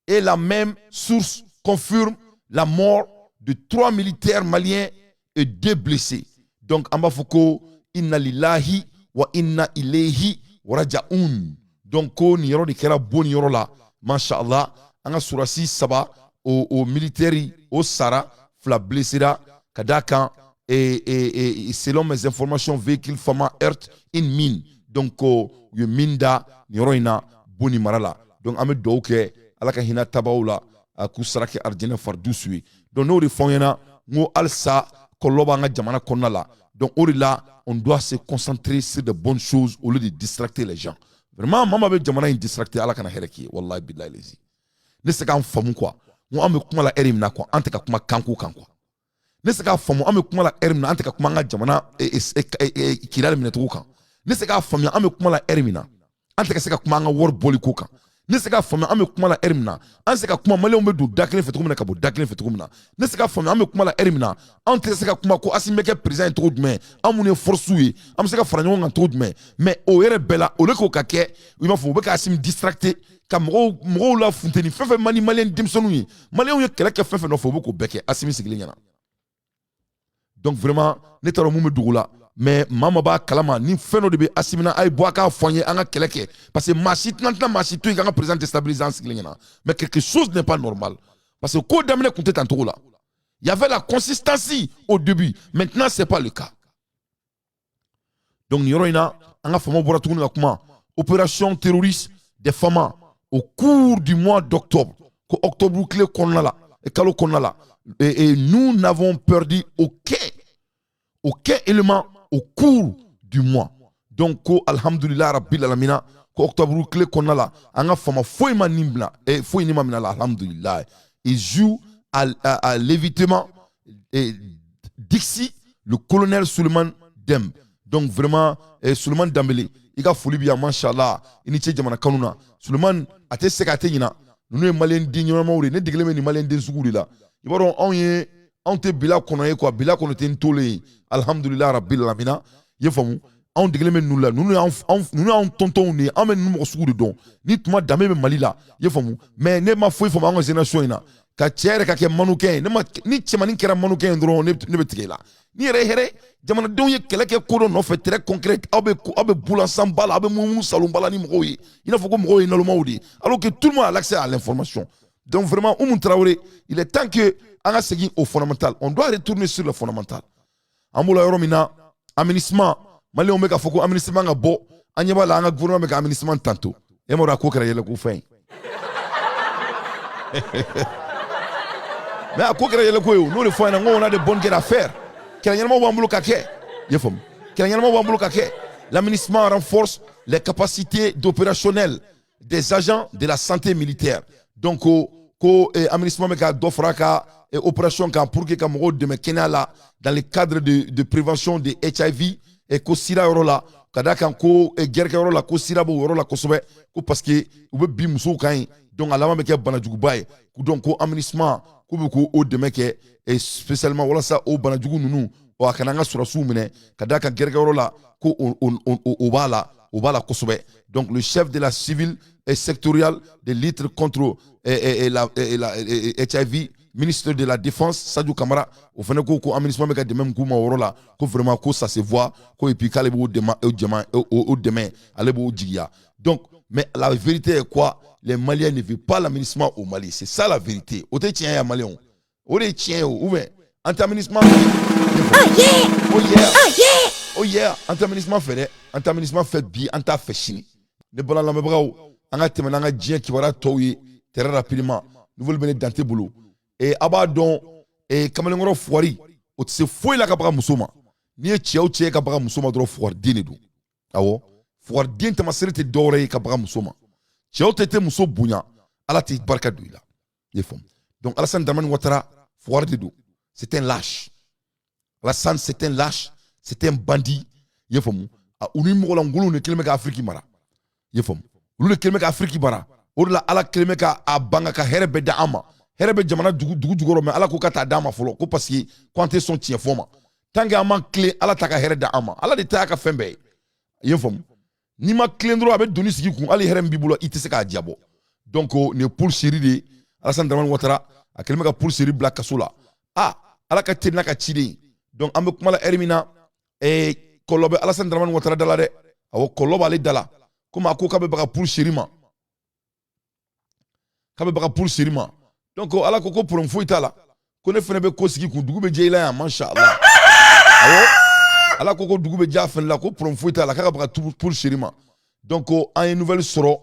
S1: Et la même source confirme la mort de 3 militaires maliens et 2 blessés. Donc, Ambafoko, inna lillahi wa inna ilayhi wa raja'un. Donc, ni yoro de kera bon yoro la, masha'Allah, anga surasi saba au militaire, au Sara, fla blessera, kadaka, et selon mes informations, véhicule Fama heurte une mine. Donc, une mine da, ni yoro ina, boni marala. Donc, Ahmed Douke, ala ka hina tabaula a ku saraki arjina fardusui donc no refonyana ngo alsa koloba nga jamana konnala donc orila on doit se concentrer sur de bonnes choses au lieu de distracter les gens vraiment mama be jamana in distracter ala kana hereki wallahi billahi lazi ne se kan famu quoi ngo am kuma la erim na quoi ante ka kuma kanku kan quoi ne se ka famu am kuma la erim na ante ka kuma nga jamana kirale minetu kan ne se ka famu am kuma la erim na ante ka se ka kuma nga wor boli ko kan ne se ka fami ame kuma la erimna an se ka kuma male on be do daklen fetukumna ka bo daklen fetukumna ne se ka fami ame kuma la erimna an te se ka kuma ko asimeke president to dmen amune forsuye am se ka franyo ngan to dmen mais o yere bela o le ko ka ke wi ma fo be ka asim distracté ka mo la funteni fefe mani malien dimsonu yi malien ye kele ke fefe no fo be ko beke asimi sigile nyana Donc vraiment ne taara mun bɛ dugu la mais maa b'a kalama ni fɛn dɔ de bɛ Asimina a ye bɔ a k'a fɔ an ye an ka kɛlɛ kɛ parce que maa si tɛna maa si to yen k'an ka président déstabiliser an sigilen ɲɛna mais quelque chose n'est pas normal parce que ko daminɛ tun tɛ tan cogo la il y avait la consistance au début maintenant c'est pas le cas donc nin yɔrɔ in na an ka famaw bɔra tuguni ka kuma opération terroriste des Famas au cours du mois d'octobre ko octobre tile kɔnɔna la kalo kɔnɔna la et nous n'avons perdu aucun élément au cours du mois donc ko alhamdulillah rabbil alamina ko octobre tile kɔnɔna la an ka fama foyi ma nin bila foyi ni ma mina la alhamdulillah il joue à l'évitement d'ici le colonel Suleiman Dem donc vraiment Suleiman Dambélé il a foli bi ya mashallah ini ce jamana kanuna Suleiman a tɛ se ka tɛ ɲina ninnu ye maliyɛn den ɲɛnamaw de ne degelen bɛ nin maliyɛn den sugu de la i b'a dɔn anw tɛ bila kɔnɔ ye quoi bila kɔnɔ tɛ n tolen ye alhamdulillah rabbil alamina i ye faamu anw degelen bɛ ninnu la ninnu y'anw tɔntɔnw de ye an bɛ ninnu mɔgɔ sugu de dɔn ni tuma danbe bɛ Mali la i ye faamu mais ne ma foyi faamu an ka génération in na ka cɛ yɛrɛ ka kɛ manukɛ ye ni cɛmanin kɛra manukɛ ye dɔrɔn ne bɛ tigɛ i la ni yɛrɛ hɛrɛ jamanadenw ye kɛlɛ kɛ ko dɔ nɔfɛ très concret aw bɛ bulansan ba la aw bɛ munumunu salon ba la ni mɔgɔw ye i n'a fɔ ko mɔgɔw ye nalomaw de ye alors que tout le monde a l'accès à l'information donc vraiment Oumou Traoré il est temps que an ka segin au fondamental on doit retourner sur le fondamental an b'o la yɔrɔ min na aménagement maliyɛnw bɛ k'a fɔ ko aménagement ka bɔ an ɲɛ b'a la an ka gouvernement bɛ ka aménagement tanto e m'a dɔn a ko kɛra yɛlɛko fɛn ye mais a ko kɛra yɛlɛko ye o n'o de fɔ an ɲɛna on a de bonnes guerres à faire kɛlɛ ɲɛnamaw b'an bolo ka kɛ i ye faamu kɛlɛ ɲɛnamaw b'an bolo ka kɛ l'aménagement renforce les capacités d'opérationnel des agents de la santé militaire donc ko aménagement bɛ ka dɔ fara ka opération kan pour que ka mɔgɔw dɛmɛ kɛnɛya la dans le cadre de prévention de HIV ko sira yɔrɔ la ka da kan ko guerre kɛ yɔrɔ la ko sira b'o yɔrɔ la kosɛbɛ ko parce que u bɛ bin musow kan yen donc a laban bɛ kɛ banajuguba ye donc ko aménagement ko bɛ k'o dɛmɛ kɛ spécialement walasa o banajugu ninnu a kana an ka sɔrɔsiw minɛ ka da kan guerre kɛ yɔrɔ la ko o b'a la kosɛbɛ donc le chef de la civile sectorielle de lutte contre la HIV ministre de la défense Sadio Kamara o fana ko aménagement bɛ ka dɛmɛ min k'u ma o yɔrɔ la ko vraiment ko ça se voit ko et puis k'ale b'o dɛmɛ ale b'o jigiya donc mais la vérité est quoi les Maliens ne veulent pas l'aménagement au Mali c'est ça la vérité o tɛ tiɲɛ ye ya Maliens o de ye tiɲɛ ye ou bien anti-aménagement oh yeah anti-aménagement fɛ dɛ anti-aménagement fɛ bi an t'a fɛ sini ne bala lamɛnbagaw an ka tɛmɛ n'an ka diɲɛ kibaruya tɔw ye très rapidement nouvelle bɛ ne Dante bolo a b'a dɔn kamalenkɔrɔ fugari o tɛ se foyi la ka baga muso ma n'i ye cɛ o cɛ ka baga muso ma dɔrɔn fugariden de don awɔ fugariden tamaseere tɛ dɔwɛrɛ ye ka baga muso ma cɛw tɛ muso bonya ala tɛ barika don i la i ye faamu donc Alassane Dramane Ouattara fugari de don c'est un lâche Alassane c'est un lâche c'est un bandit i ye faamu u ni mɔgɔlankolonw de kelen bɛ ka Afiriki mara i ye faamu olu de kelen bɛ ka Afiriki mara o de la ala kelen bɛ ka a banga ka hɛrɛ bɛɛ da an ma hɛrɛ bɛ jamana dugu jukɔrɔ mais ala ko ka taa d'an ma fɔlɔ ko parce que ko an tɛ sɔn tiɲɛ fɔ ma tant que an ma tilen ala t'a ka hɛrɛ da an ma ala de t'a ka fɛn bɛɛ ye i ye faamu n'i ma tilen dɔrɔn a bɛ doni sigi kun hali hɛrɛ min b'i bolo i tɛ se k'a jabɔ donc nin ye Paul Seri de ye Alassane Dramane Ouattara a kelen bɛ ka Paul Seri bila kaso la ala ka teli n'a ka ciden ye donc an bɛ kuma la heure min na kɔlɔlɔ bɛ Alassane Dramane Ouattara da la dɛ awɔ kɔlɔlɔ b'ale da la komi a ko k'a bɛ baga Paul Seri ma donc ala ko problème foyi t'a la ko ne fana bɛ ko sigi kun dugu bɛ jɛ i la yan mashallah awɔ ala ko dugu bɛ jɛ a fana la ko problème foyi t'a la k'a ka baga Paul Seri ma donc an ye nouvelle sɔrɔ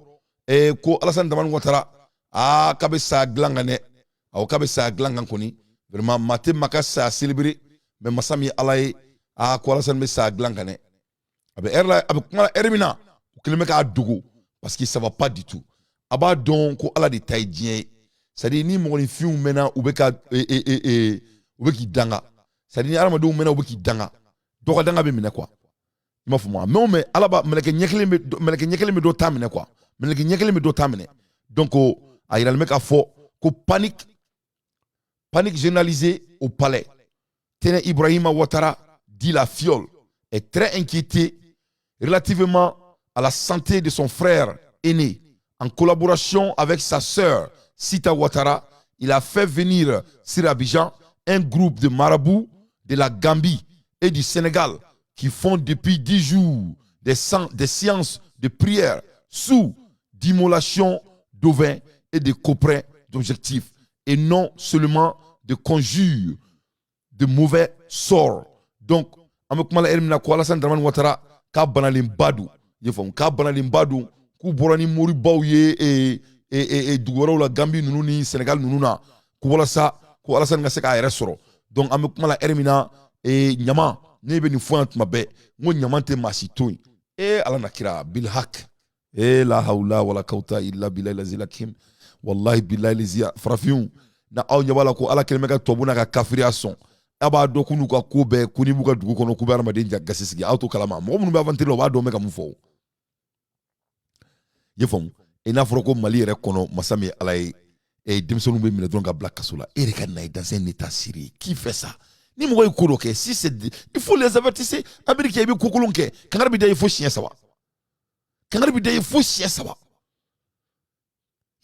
S1: ko Alassane Dramane Ouattara k'a bɛ saya dilan kan dɛ awɔ k'a bɛ saya dilan kan kɔni vraiment maa tɛ maa ka saya célébrer mais masa min ye ala ye ko Alassane bɛ saya dilan kan dɛ a bɛ kuma la heure min na o kelen bɛ k'a dogo parce que ça va pas du tout a b'a dɔn ko ala de ta ye diɲɛ ye c'est-à-dire ni mɔgɔninfinw mɛnna u bɛ k'i danga c'est-à-dire ni adamadenw mɛnna u bɛ k'i danga dɔ ka danga bɛ minɛ quoi i m'a faamu mais o mɛn ala b'a mɛlɛkɛ ɲɛ kelen bɛ dɔ ta minɛ quoi mɛlɛkɛ ɲɛ kelen bɛ dɔ ta minɛ donc a yiralen bɛ k'a fɔ ko panique généralisée au palais Tene Ibrahima Ouattara dit la fiole est très inquiété relativement à la santé de son frère aîné en collaboration avec sa sœur Sita Ouattara, il a fait venir sur Abidjan un groupe de marabouts de la Gambie et du Sénégal qui font depuis 10 jours des séances de prière sous d'immolation d'ovins et de coprins d'objectifs et non seulement de conjures de mauvais sorts. Donc, Amakumala Elimina Kualasan Draman Ouattara, Kabanalim Badou, Yefon, Kabanalim Badou, Kuborani Mori Baouye et Dougoro la Gambie, Nounouni, Sénégal, Nounouna, Kualasa, Kualasan Gaseka Eresoro. Donc, Amakumala Elimina et Nyama, Nebe ni Fouant Mabe, Mon Nyamante Masitoui, et Alanakira, Bilhak, et la Haoula, Wala Kauta, Illa Bilay Lazilakim, Wallahi Bilay Lazia, Frafion, na aw nyabala ko ala kelmeka tobuna ka kafiriya son aba do kunu ka ko be kuni buka dugu kono ku bar maden jagga sisigi auto kalama mo mun be avantir lo ba do meka mu fo ye fom e na foro ko mali re kono masami alay e dimsonu be mi don ka black kasula e re kan na dans un état sérieux qui fait ça ni mo ko ko ke si c'est il faut les avertir américain bi kokolonke kangar bi day fo chien sawa kangar bi day fo chien sawa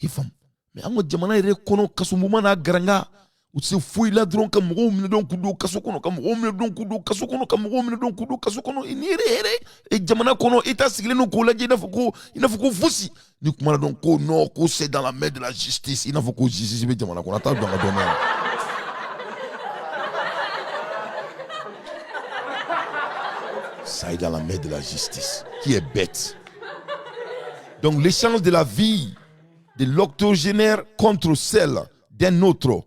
S1: ye fom mais ango jamana ire kono kasumuma na garanga utse fui la dron ka mo mne don kudo kasukono ka mo mne don kudo kasukono ka mo mne don kudo kasukono inire here e jamana kono eta sigile no ko laje ina fuko fusi ni kuma don ko no ko c'est dans la main de la justice ina fuko justice be jamana kono ta don don ça est dans la main de la justice qui est bête. Donc l'échange de la vie de l'octogénaire contre celle d'un autre.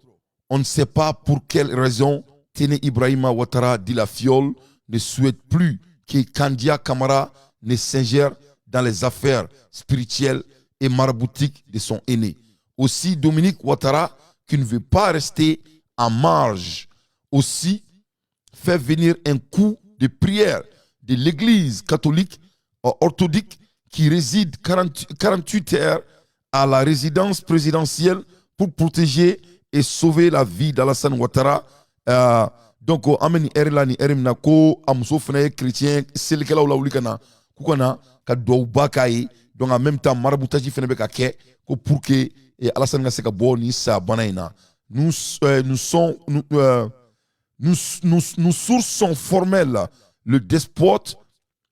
S1: On ne sait pas pour quelle raison Téné Ibrahima Ouattara dit la fiole ne souhaite plus que Kandia Kamara ne s'ingère dans les affaires spirituelles et maraboutiques de son aîné. Aussi, Dominique Ouattara, qui ne veut pas rester en marge, aussi fait venir un coup de prière de l'église catholique orthodoxe qui réside 48 heures à la résidence présidentielle pour protéger et sauver la vie d'Alassane Ouattara. Donc, ameni erlani erimna ko amso fene chrétien selkela ou la wulikana kukana ka douba kai donc en même temps maraboutage fene be ka ke ko pour que Alassane nga seka boni sa banaina nous sources sont formelles. Le despote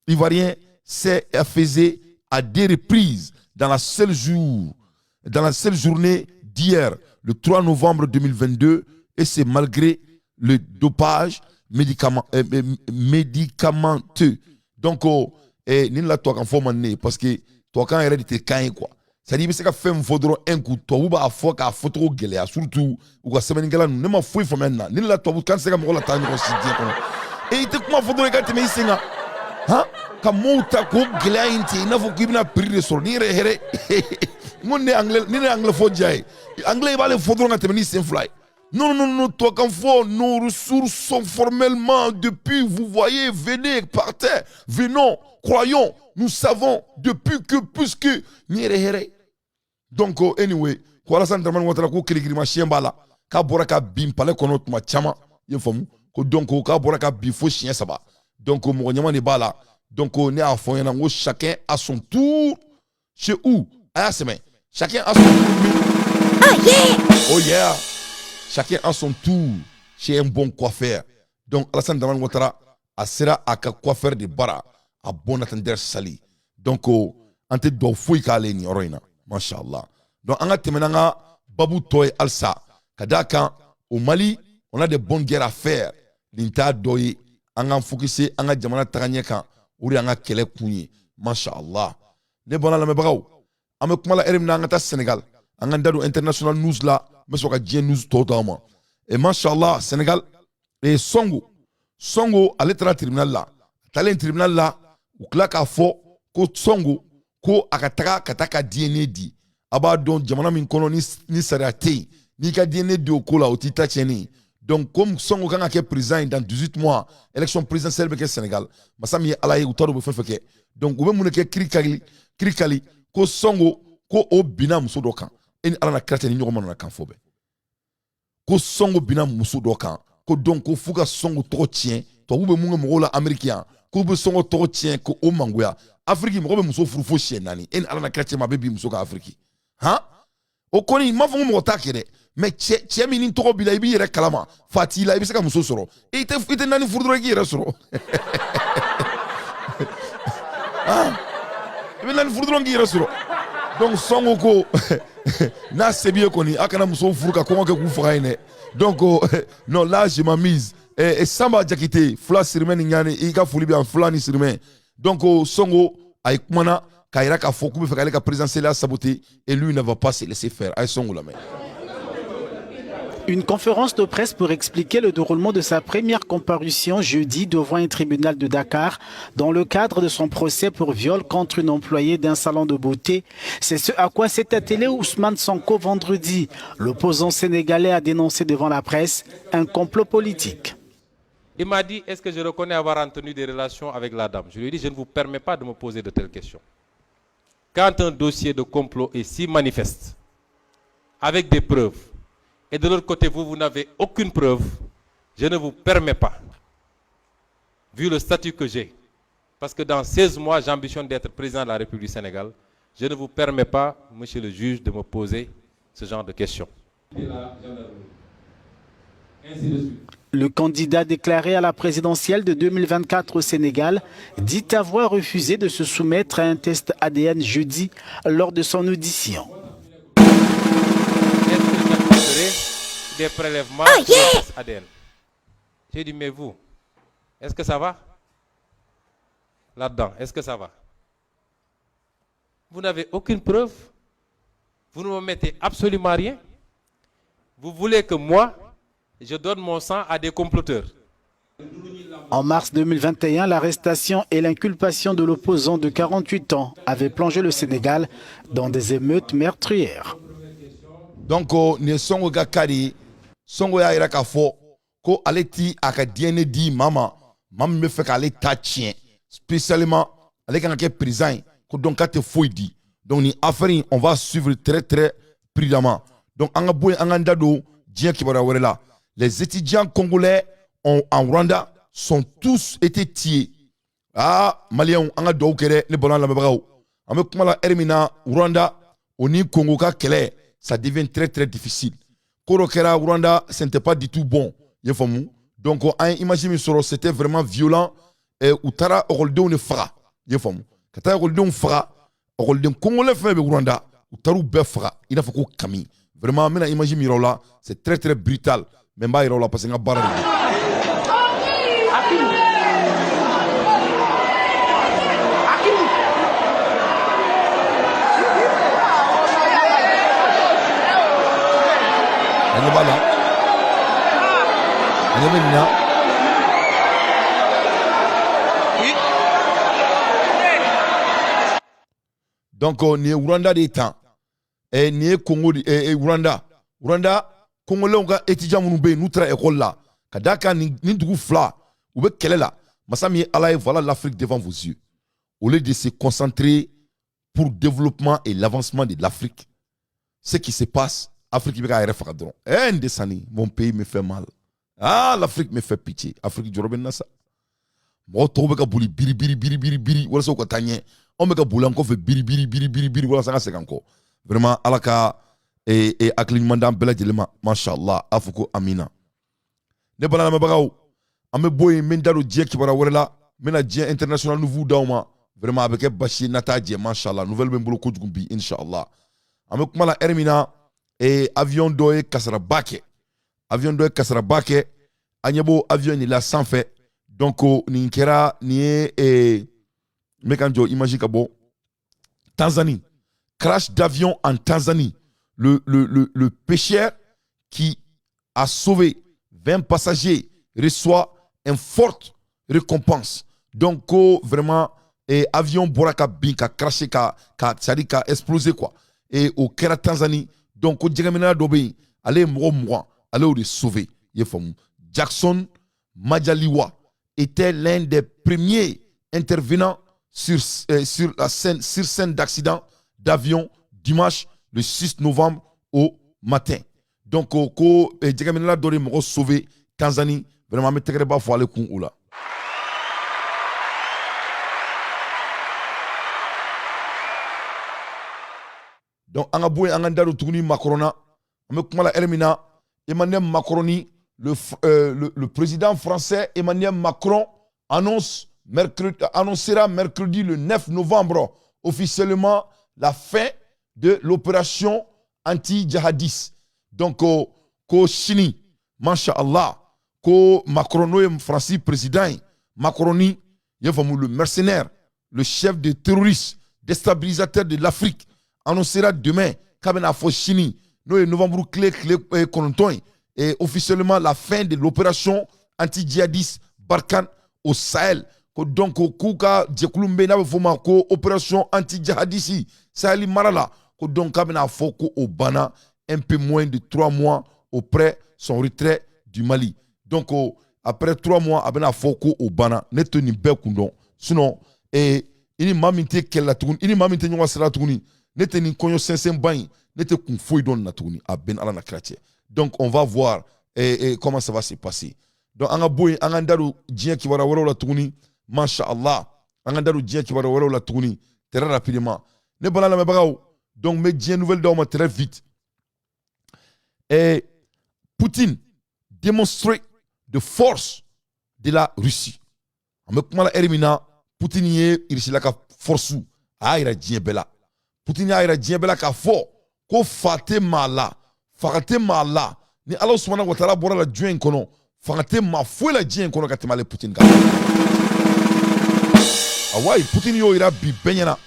S1: ivoirien s'est affaissé à des reprises dans la seule journée d'hier, le 3 novembre 2022, et c'est malgré le dopage médicamenteux. Donc, ni la toi quand faut m'amener parce que toi quand il était quand quoi. Ça dit que c'est qu'à faire un faudra un coup toi ou bah faut qu'à photo gueuler surtout ou qu'à semaine gala nous ne m'a fouille faut maintenant. Ni la toi quand c'est qu'à me relater nous aussi dire. Et il te comment faudra que tu me dises hein? Kamuta ko glainti na fo kibna prire so ni re here ngonne anglais fo jay anglais ba le fodro nga temeni sen fly non toi quand faut nos ressources sont formellement depuis vous voyez venez partez venons croyons nous savons depuis que puisque ni re here donc anyway ko Alassane Dramane Ouattara ko kiligirima chien bala ka boraka bim pale kono tuma chama yefamu ko donc ka boraka bi fo chien saba donc mo nyama ne bala. Donc, on est à fond, chacun à son tour. Chez où? À la semaine. Chacun à son tour. Oh yeah! Oh yeah! Chacun à son tour chez un bon coiffeur. Donc, Alassane Dramane Ouattara a sera à coiffeur de bara à bon attendeur sali. Donc, on te doit fouiller qu'à ni oroina. Mashallah. Donc, on a terminé Babou Toy Alsa. Kadaka, au Mali, on a de bonnes guerres à faire. L'inta doy, on a focusé, on a jamana taranyeka. Uri anga kele kunye mashallah ne bona la mebagaw ame kuma la erim na ngata Sénégal anga ndadu international news la meso ka jien news totama et mashallah Sénégal et songo aletra tribunal la talen tribunal la ukla ka fo ko songo ko akataka kataka DNA di aba don jamana min kono ni sarate ni ka DNA di okola otita cheni. Donc, comme Songo Kanga qui est président dans 18 mois, élection présidentielle au Sénégal, Massami Alaye Outaro Befeke. Donc, vous avez Krikali, ko Songo, ko o bina musodokan. Et alana krate ni nyoma na kanfobe. Ko Songo bina musodokan. Ko donc, ko fuga Songo toro tien, to ube munga mogola américain, ko ube Songo toro tien, ko o mangoya. Afriki mogobe muso furufo chien nani. Et alana krate ma bebi musoka Afriki. Hein? o koni m'a fɔ ko mɔgɔ t'a kɛ dɛ mais cɛ min ni tɔgɔ b'i la i b'i yɛrɛ kalama fa t'i la i bɛ se ka muso sɔrɔ i tɛ naani furu dɔrɔn i k'i yɛrɛ sɔrɔ i bɛ naani furu dɔrɔn k'i yɛrɛ sɔrɔ donc Sonko ko n'a se b'i ye kɔni a kana musow furu ka kɔngɔ kɛ k'u faga yen dɛ donc non là je m'amuse Samba Jakite Fula Sirimɛ ni Ɲane i ka foli bɛ yan Fula ni Sirimɛ donc Sonko a ye kumana k'a yira k'a fɔ k'u bɛ fɛ k'ale ka présidentielle saboter et lui ne va pas se laisser faire a ye Sonko lamɛn.
S4: Une conférence de presse pour expliquer le déroulement de sa première comparution jeudi devant un tribunal de Dakar dans le cadre de son procès pour viol contre une employée d'un salon de beauté. C'est ce à quoi s'est attelé Ousmane Sonko vendredi. L'opposant sénégalais a dénoncé devant la presse un complot politique.
S5: Il m'a dit, est-ce que je reconnais avoir entretenu des relations avec la dame? Je lui ai dit, je ne vous permets pas de me poser de telles questions. Quand un dossier de complot est si manifeste, avec des preuves, et de l'autre côté, vous n'avez aucune preuve, je ne vous permets pas, vu le statut que j'ai, parce que dans 16 mois, j'ambitionne d'être président de la République du Sénégal, je ne vous permets pas, monsieur le juge, de me poser ce genre de questions.
S4: Le candidat déclaré à la présidentielle de 2024 au Sénégal dit avoir refusé de se soumettre à un test ADN jeudi lors de son audition.
S5: Des prélèvements de tests ADN. J'ai dit, mais vous, est-ce que ça va? Là-dedans, est-ce que ça va? Vous n'avez aucune preuve. Vous ne me mettez absolument rien. Vous voulez que moi, je donne mon sang à des comploteurs.
S4: En mars 2021, l'arrestation et l'inculpation de l'opposant de 48 ans avaient plongé le Sénégal dans des émeutes meurtrières.
S1: Donc, ne Sonko ka kari Sonko y'a yira k'a fɔ ko ale ti a ka DNA di maa min bɛ fɛ k'ale ta tiɲɛ spécialement ale kan ka kɛ président ye ko donc k'a tɛ foyi di donc ni affaire in on va suivre très très prudemment donc an ka bɔ yen an k'an da don diɲɛ kibaruya wɛrɛ la les étudiants congolais en Rwanda sont tous été tués Maliens an ka dugawu kɛ dɛ ne baliman lamɛnbagaw an bɛ kuma la heure min na Rwanda o ni Congo ka kɛlɛ ça devient très très difficile. Korokera Rwanda, ce n'était pas du tout bon. Donc, en imagine c'était vraiment violent. Et Utara Oroldeon ne fera. Kata Oroldeon fera. Oroldeon Congolais fait Rwanda. Utaru Befra. Il a fait quoi Kami. Vraiment, maintenant, imagine Mirola, c'est très très brutal. Même pas Mirola parce qu'il y a barre. Donc, ni Rwanda des temps, et ni Congo et Rwanda, Congolais ont étudiant mon bé, nous tra école là, Kadaka ni dugu fla, ou be kelela, Massami Allah voilà l'Afrique devant vos yeux. Au lieu de se concentrer pour le développement et l'avancement de l'Afrique, ce qui se passe, Afrique va y faire mon pays me fait mal. L'Afrique me fait pitié. Afrique du Robin Nassa. Moi, tu veux bouli biri. Voilà ce qu'on t'a dit. On me bouli encore fait biri. Voilà ça c'est encore. Vraiment, alaka et acclimat dans bel élément. Mashallah, afuko amina. Ne bala na bagaw. Ame boy mendaro die qui bara wala. Mena die international nouveau dauma. Vraiment avec Bachir Nata die mashallah. Nouvelle ben bolo ko djumbi inshallah. Ame kuma la Hermina et avion doye Kasarabake. Avion doye Kasarabake. Anyebo avion ni la sans fait. Donc ni kera ni mekanjo imagine kabo Tanzanie. Crash d'avion en Tanzanie. Le pêcheur qui a sauvé 20 passagers reçoit une forte récompense. Donc vraiment avion boraka bin ka craché ka explosé quoi. Et au Kera Tanzanie donc au Djegamina Dobe allez moi allez le sauver. Jackson Majaliwa était l'un des premiers intervenants sur scène d'accident d'avion dimanche le 6 novembre au matin. Donc ko Djegamina Dobe mo sauver Tanzanie vraiment me tegere ba fo ale kun oula. Donc anga boy anga daru tuguni Macrona ame kumala Hermina Emmanuel Macron le président français Emmanuel Macron annoncera mercredi le 9 novembre officiellement la fin de l'opération anti-djihadiste. Donc, ko Chini, Masha'Allah, ko Macron, Français président, Macroni, le mercenaire, le chef des terroristes, déstabilisateur de l'Afrique, annoncera demain, Kabena Fo Chini, nous novembre clé et officiellement la fin de l'opération anti-djihadiste Barkhane au Sahel. Donc, Kouka, Djekoulumbe, Nabefoma, opération anti-djihadiste, Sahel Marala, donc, Kabena Foko au Bana, un peu moins de 3 mois après son retrait du Mali. Donc, après 3 mois, Abena Foko au Bana, Netoni Bekundon. Sinon, ini maminte kella tuguni, ini maminte nyonga sera tuguni, Neteni konyo sensen bain, Nete kun foy don na tuguni, a ben ala na kratie. Donc, on va voir comment ça va se passer. Donc, anga boy, anga ndaru djien ki wara wara la tuguni, Masha'Allah, anga ndaru djien ki wara wara la tuguni, très rapidement. Ne bala la mebagaw, donc, mes djien nouvelles d'homme très vite. Et Poutine démontre de force de la Russie. Amekuma Hermina, Poutine y est la force a ira djebela. Poutine a ira djebela ka fo ko fate mala ni Allah subhanahu wa ta'ala bora la djuen kono fate ma fo la djien kono ka temale Poutine ka. Awai Poutine yo ira bi benyana.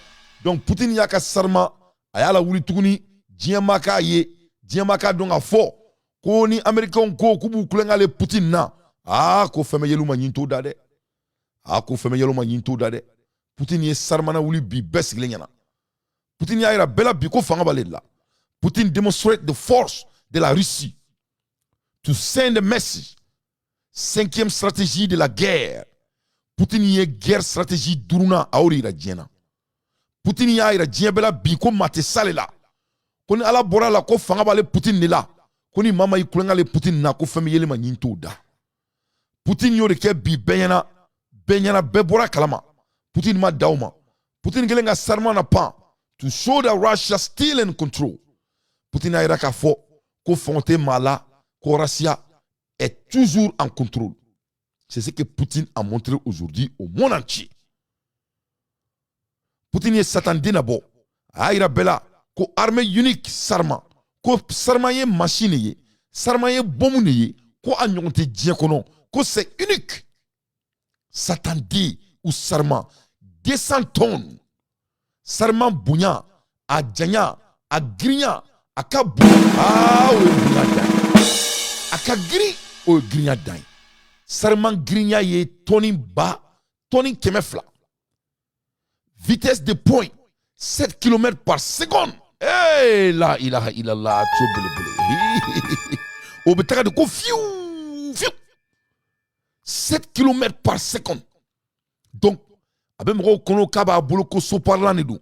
S1: Donc Poutine ya ka sarma ayala wuli tuguni djien maka ye djien maka donga fo ko ni Americain ko kubu kulenga le Poutine na ko feme yelu ma nyinto dade ko feme yelu ma nyinto dade Poutine ye sarmana wuli bi bes glenyana Poutine ya ira bela bi ko fanga balela Poutine demonstrate the force de la Russie to send a message 5e stratégie de la guerre Poutine ye guerre stratégie duruna auri ira jena Poutine ya ira jebela bi ko mate salela koni ala bora la ko fanga bale Poutine la koni mama yi kulenga le Poutine na ko fami yele ma nyinto da Poutine yo de ke bi benyana bebora kalama Poutine ma dauma Poutine gelenga sarma na pan to show that Russia still in control Poutine a iraka fo ko fonte mala ko Russia est toujours en contrôle c'est ce que Poutine a montré aujourd'hui au monde entier Poutine est s'attendait nabo a ira bela ko armée unique sarma ko sarma ye machine ye sarma ye bombe ye ko anyonte dien kono ko c'est unique s'attendait ou sarma 200 tonnes sarma bunya a djanya a grinya a kabu o grinya dai a ka gri o grinya dai sarma grinya ye toni kemefla vitesse de pointe 7 km par seconde la ilaha illallah o betaka de ko fiu 7 km par seconde donc abe moko kono kaba bolo ko so parlant ne do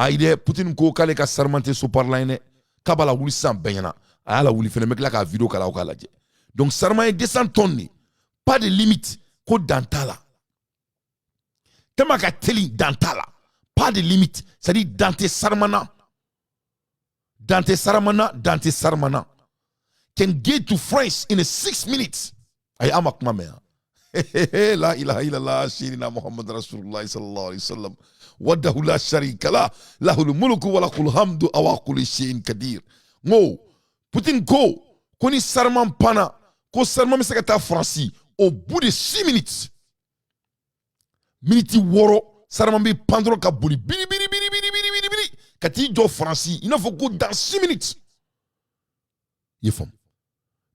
S1: ide Poutine ko kale ka sarmante so parlant ne kaba la wuli san benyana ala wuli fene mek la ka video kala o kala je donc sarmant 200 tonnes pas de limite ko dantala tema ka teli dantala pas de limite c'est-à-dire dante sarmana can get to France in 6 minutes ay amak mamea la ilaha illallah sayyidina Muhammad rasulullah sallallahu alaihi wasallam wahdahu la sharika la lahul mulku wa lahul hamdu wa kulli shay'in qadir ngo Poutine ko koni sarman pana ko sarman misakata France au bout de 6 minutes minute woro sarman bi pandro ka buli biri kati do France il ne faut que dans 6 minutes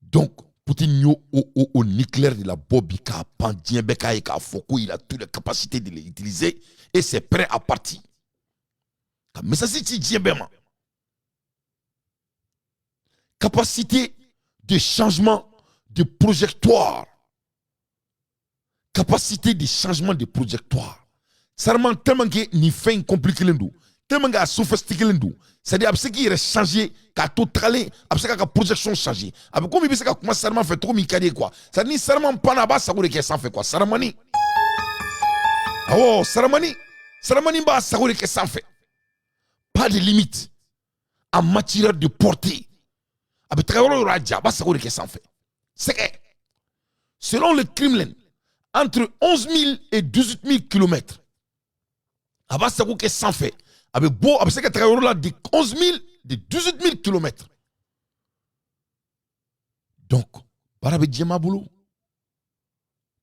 S1: donc Poutine yo au nucléaire de la Bobika Pandien Beka et Foko il a toutes les capacités de l'utiliser et c'est prêt à partir mais ça c'est Djebema capacité de changement de projectoire sarman tellement que ni fin compliqué l'endou tellement que sophistiqué l'endou c'est-à-dire ce qui est changé qu'à tout tralé après que la projection changé après comme il ça commence sarman fait trop mikadé quoi ça ni sarman panaba ça voulait que ça fait quoi sarmani sarmani ba ça voulait que ça fait pas de limite en matière de portée. C'est que, selon le Kremlin, entre 11 000 et 18 000 km, que sans fait. Avec de 11 000, de 18 000 km. Donc, Barabe Djemabolo,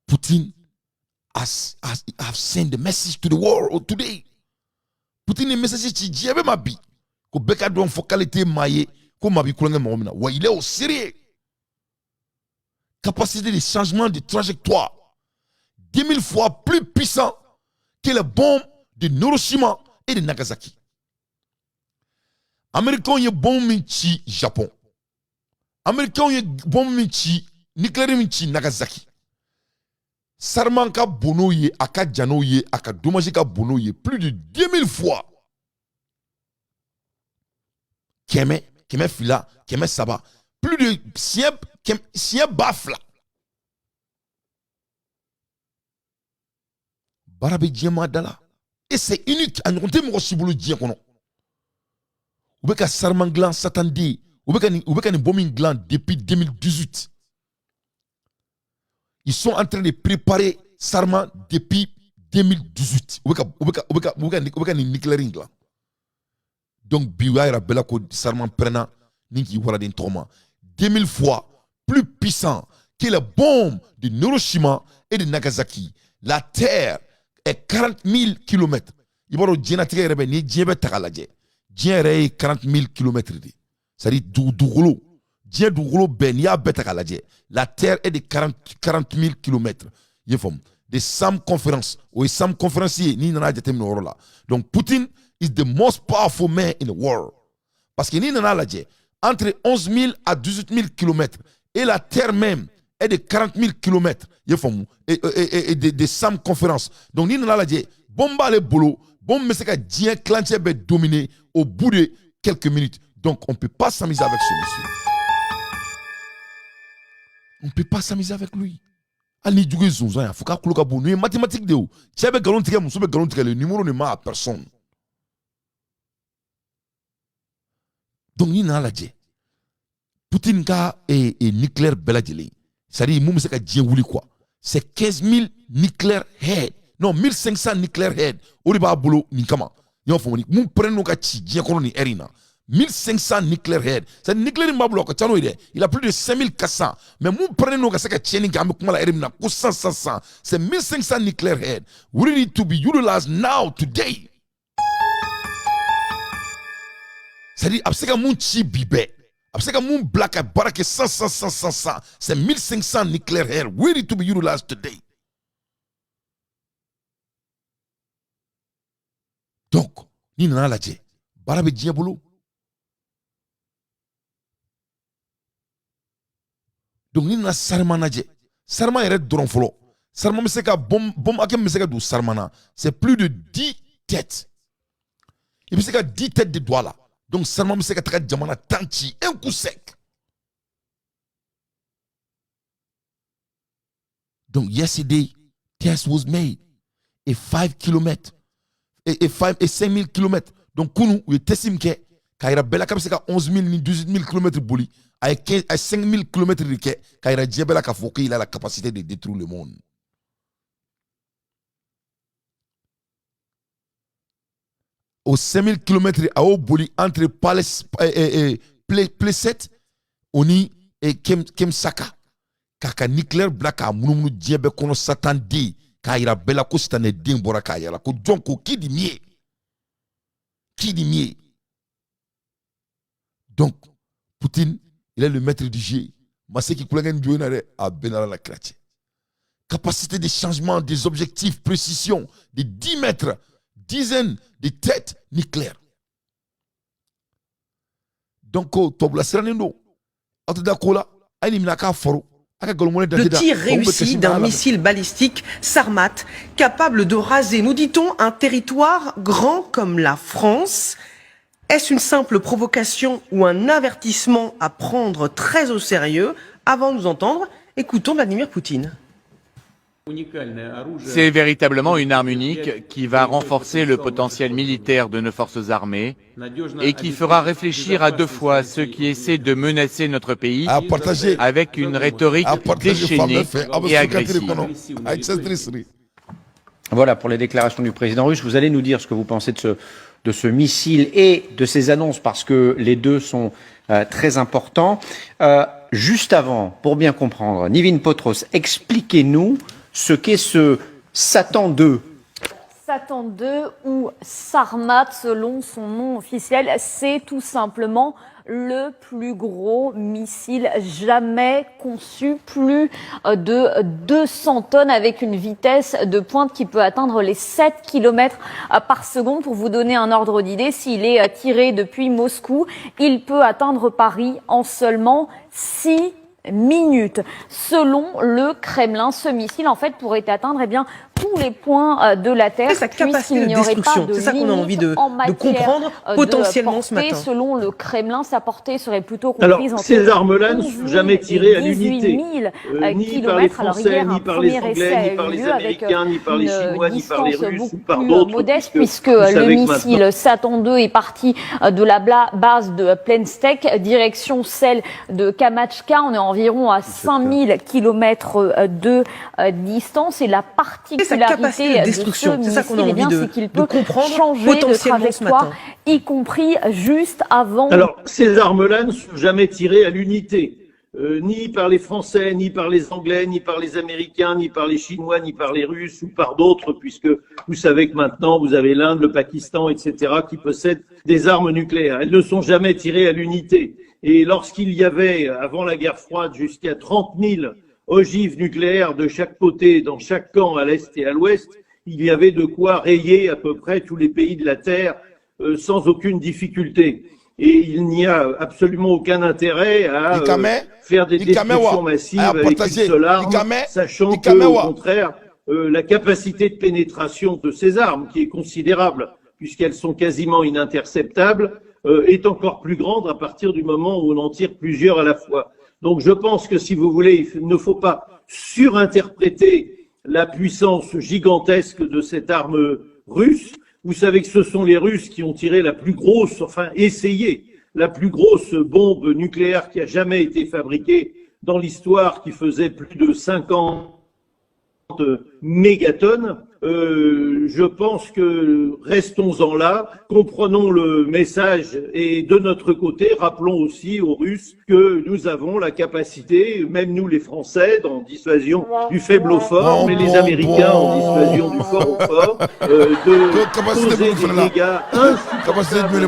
S1: Putin has sent the message to the world today. Putin est message qui dit ma vie. Ko beka don focalité maye ko mabi kulanga momina. Wa il est au sérieux. Capacité de changement de trajectoire 10 000 fois plus puissant que les bombes de Hiroshima et de Nagasaki. Américains y bombe minchi Japon. Américains y bombe minchi nucléaire minchi Nagasaki. Sarmanka bono ye aka jano ye aka domajika bono ye plus de 10 000 fois. Keme fila, keme saba. Plus de sien bafla. Barabe djema dala. Et c'est unique. On te mo sibulu djien kono. Oubeka sarmanglan satandi. Oubeka ni bombing gland depuis 2018. Ils sont en train de préparer Sarma depuis 2018. Oubeka ni nucléaire là. Donc biwa ira bela ko Sarma prena ninki wala din trauma. 2000 fois plus puissant que les bombes de Hiroshima et de Nagasaki. La Terre est 40 000 km. Ibaro djenatika rebe ni djebe takalaje. Djere 40 000 km. C'est-à-dire dougolo. Djen dougolo ben ya betakalaje. La Terre est de 40 000 km. Des SAM conférences. Ou SAM conférenciers ni nana jatem no là. Donc Putin is the most powerful man in the world. Parce que ni nana laje entre 11 000 à 18 000 km et la Terre même est de 40 000 km. Et des SAM conférences. Donc ni nana laje bomba le boulot. Bombe mais c'est que dien clantier be dominer au bout de quelques minutes. Donc on ne peut pas s'amuser avec ce monsieur. On ne peut pas s'amuser avec lui. Ali djouge zonzan ya fuka kuloka bonu mathématique de ou. Tiabe galon tige muso be galon tige le numéro ne ma à personne. Donc ni na la dje. Poutine ka et nucléaire beladjeli. C'est-à-dire mou se ka djien wuli quoi. C'est 15 000 nucléaire head. Non, 1500 nucléaire head. Ori ba bolo ni kama. Yon fo ni mou prenne ka chi djien kono ni erina. 1500 nucléaire head. C'est nucléaire mablo ko tano ide. Il a plus de 5400. Mais mou prenne no ka saka tieni ga me kuma la erina ko 100. C'est 1500 nucléaire head. We need to be utilized now today. C'est-à-dire abseka moun chi bibe. Abseka moun black a barake 100. C'est 1500 nucléaire head. We need to be utilized today. Donc, ni nana la dje. Barabe diabolo. Donc ni na sarmana dje. Sarma yere doron folo. Sarma me se ka bom akem me se ka do sarmana. C'est plus de 10 têtes. Il me se ka 10 têtes de doigts là. Donc sarma me se ka taka jamana tanti un coup sec. Donc yesterday test was made. Et 5 km. Et 5 000 km. Donc kunu ou testim ke kaira bela ka se ka 11 000 ni 18 000 km boli. Avec 5 000 km de quai, Kaira Djebela Kafoke, il a la capacité de détruire le monde. Aux 5 000 km à Oboli, entre Pleset, Oni et Kemsaka, Kaka nucléaire black à Mounou Djebe Kono Satan D, Kaira Bela Kostane Dimbora Kayala, Ko Djonko, qui dit mieux? Qui dit mieux? Donc, Poutine, il est le maître du jeu. Maseki Koulangen Djouenare a Benara la Kratie. Capacité de changement des objectifs, précision de 10 mètres, dizaines de têtes nucléaires. Donc, Tobla Seranendo, Autodakola, Animinaka Foro.
S6: Le tir réussi d'un missile balistique Sarmat, capable de raser, nous dit-on, un territoire grand comme la France. Est-ce une simple provocation ou un avertissement à prendre très au sérieux? Avant de nous entendre, écoutons Vladimir Poutine.
S7: C'est véritablement une arme unique qui va renforcer le potentiel militaire de nos forces armées et qui fera réfléchir à deux fois ceux qui essaient de menacer notre pays avec une rhétorique déchaînée et agressive.
S8: Voilà pour les déclarations du président russe. Vous allez nous dire ce que vous pensez de ce missile et de ces annonces, parce que les deux sont très importants. Juste avant, pour bien comprendre, Nivin Potros, expliquez-nous ce qu'est ce Satan 2.
S9: Satan 2 ou Sarmat selon son nom officiel, c'est tout simplement le plus gros missile jamais conçu, plus de 200 tonnes avec une vitesse de pointe qui peut atteindre les 7 km par seconde. Pour vous donner un ordre d'idée, s'il est tiré depuis Moscou, il peut atteindre Paris en seulement 6 minutes. Selon le Kremlin, ce missile en fait pourrait atteindre tous les points de la Terre,
S6: sa capacité de destruction. C'est ça qu'on a envie de comprendre potentiellement ce matin.
S9: Selon le Kremlin, sa portée serait plutôt comprise entre
S10: ces armes-là ne sont jamais tirées à l'unité, ni par les Français, ni par les Anglais, ni par les Américains, ni par les Chinois, ni par les Russes, ou par d'autres.
S9: Modeste, puisque le missile Satan 2 est parti de la base de Plenstech, direction celle de Kamachka. On est environ à 5000 km de distance, et la particularité
S6: de destruction, c'est ça qu'on a envie de comprendre
S9: changer
S6: potentiellement
S9: de trajectoire, y compris juste avant.
S10: Alors, ces armes-là ne sont jamais tirées à l'unité, ni par les Français, ni par les Anglais, ni par les Américains, ni par les Chinois, ni par les Russes ou par d'autres, puisque vous savez que maintenant vous avez l'Inde, le Pakistan, etc., qui possèdent des armes nucléaires. Elles ne sont jamais tirées à l'unité. Et lorsqu'il y avait, avant la guerre froide, jusqu'à 30 000 ogives nucléaires de chaque côté, dans chaque camp, à l'est et à l'ouest, il y avait de quoi rayer à peu près tous les pays de la Terre sans aucune difficulté. Et il n'y a absolument aucun intérêt à faire des destructions massives avec une seule arme, sachant que, au contraire, la capacité de pénétration de ces armes, qui est considérable, puisqu'elles sont quasiment ininterceptables, est encore plus grande à partir du moment où on en tire plusieurs à la fois. Donc je pense que, si vous voulez, il ne faut pas surinterpréter la puissance gigantesque de cette arme russe. Vous savez que ce sont les Russes qui ont tiré la plus grosse, essayé la plus grosse bombe nucléaire qui a jamais été fabriquée dans l'histoire, qui faisait plus de 50 mégatonnes. Je pense que restons-en là, comprenons le message, et de notre côté, rappelons aussi aux Russes que nous avons la capacité, même nous les Français, en dissuasion du faible au fort, mais les Américains en dissuasion du fort au fort, de causer des dégâts insupportables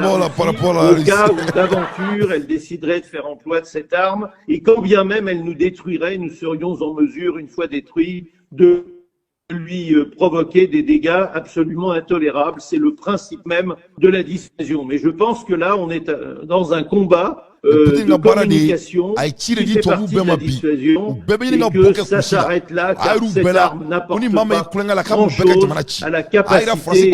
S10: au cas où d'aventure elle déciderait de faire emploi de cette arme, et quand bien même elle nous détruirait, nous serions en mesure, une fois détruits, de lui provoquer des dégâts absolument intolérables. C'est le principe même de la dissuasion. Mais je pense que là, on est dans un combat de communication qui fait partie de la dissuasion, et que ça s'arrête là, car cette arme n'apporte pas grand-chose à la capacité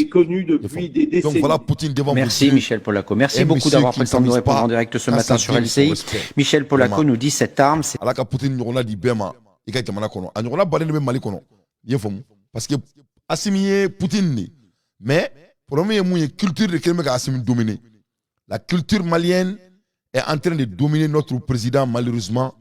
S10: connue depuis des décennies.
S8: Merci Michel Polaco. Merci beaucoup d'avoir pris le temps de nous répondre en direct ce matin sur LCI. Michel Polaco nous dit cette arme, c'est...
S1: I ka jamana kɔnɔ a ɲɔgɔnna baden de bɛ Mali kɔnɔ i ye faamu parce que Assimi ye Poutine de mais problème ye mun ye culture de kelen bɛ ka Assimi dominer. La culture malienne est en train de dominer notre président malheureusement,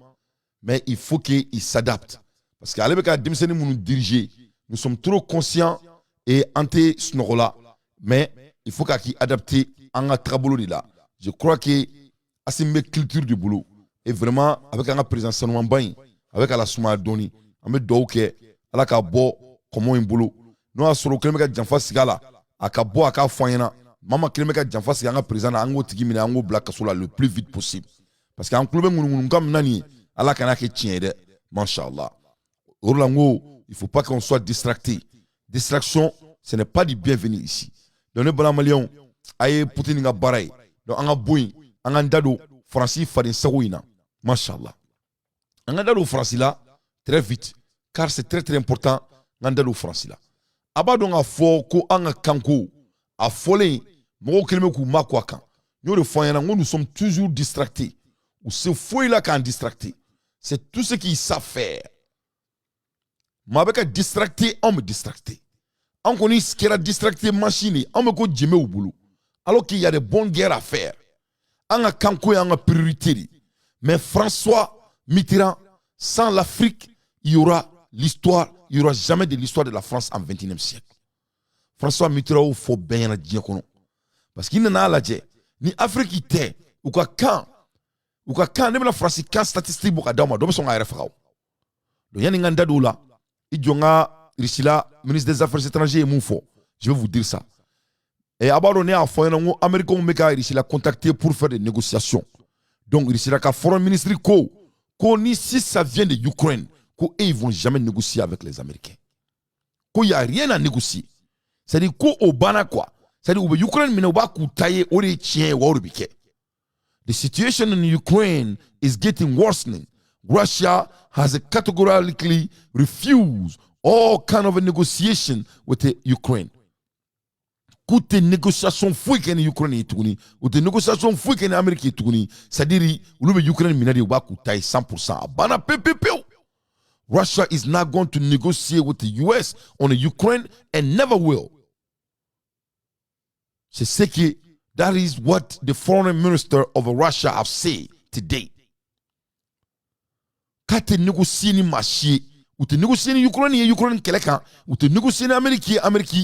S1: mais il faut qu'il s'adapte parce que ale bɛ ka denmisɛnnin minnu diriger, nous sommes trop conscients et an tɛ sunɔgɔ la, mais il faut qu'il adapte an ka taabolo de la. Je crois que Assimi bɛ culture de bolo et vraiment avec an ka président sanumanba in avec ala suma doni an bɛ dugawu kɛ ala ka bɔ kɔmɔ in bolo n'o y'a sɔrɔ o kelen bɛ ka janfa sigi a la a ka bɔ a k'a fɔ an ɲɛna maa ma kelen bɛ ka janfa sigi an ka président na an k'o tigi minɛ an k'o bila kaso la le plus vite possible parce que an tulo bɛ ŋunuŋunukan min na nin ye ala kana kɛ tiɲɛ ye dɛ mashallah o de la n ko il faut pas qu'on soit distracté. Distraction ce n'est pas du bienvenu ici. Donc ne bala maliyɛnw a ye Poutine ka baara ye donc an ka bɔ yen an k'an da don Faransi faden sago in na mashallah. On a dans France là très vite car c'est très très important on a dans France là abadon a fo ko anga kanko a folé mo kelme ku makwa kan nous le foyana nous sommes toujours distractés ou c'est fouille là quand distracté c'est tout ce qu'ils savent faire ma bɛ ka distracté anw bɛ distracté anw kɔni kɛra distracté machine ye anw bɛ ko jɛmɛ u bolo alors qu'il y a de bonnes guerres à faire an ka kanko ye an ka priorité de mais François Mitterrand sans l'Afrique il y aura l'histoire il y aura jamais de l'histoire de la France en 21e siècle François Mitterrand y'o fɔ bɛɛ ɲɛna diɲɛ kɔnɔ parce que i nana lajɛ ni Afrique tɛ u ka kan ne bɛna France kan statistique bɔ ka d'aw ma dɔ bɛ sɔn k'a yɛrɛ faga o donc yani n ka n da don o la i jɔ n ka Russie ministre des affaires étrangères ye mun fɔ je vais vous dire ça et a b'a dɔn ne y'a fɔ ɲɛna n ko américains bɛ ka Russie contacter pour faire des négociations donc Russie ka foreign ministry ko ni si ça vient de Ukraine ko ils vont jamais négocier avec les Américains ko y a rien à négocier c'est-à-dire ko o banna quoi c'est-à-dire u bɛ Ukraine minɛ u b'a k'u ta ye o de ye tiɲɛ ye wa o de bɛ kɛ. The situation in Ukraine is getting worsening. Russia has categorically refused all kind of a negotiation with the Ukraine. Kute négociation foyi kɛ ni Ukraine ye tuguni, u tɛ négociation foyi kɛ ni Amérique ye tuguni, c'est-à-dire olu bɛ Ukraine minɛ de u b'a k'u ta ye 100%. A banna pewu. Russia is not going to negotiate with the US on the Ukraine and never will. C'est ce que that is what the foreign minister of Russia have said today. Quand tu négocies ni marché, ou tu négocies ni Ukraine et Ukraine quelqu'un, ou tu négocies ni Amérique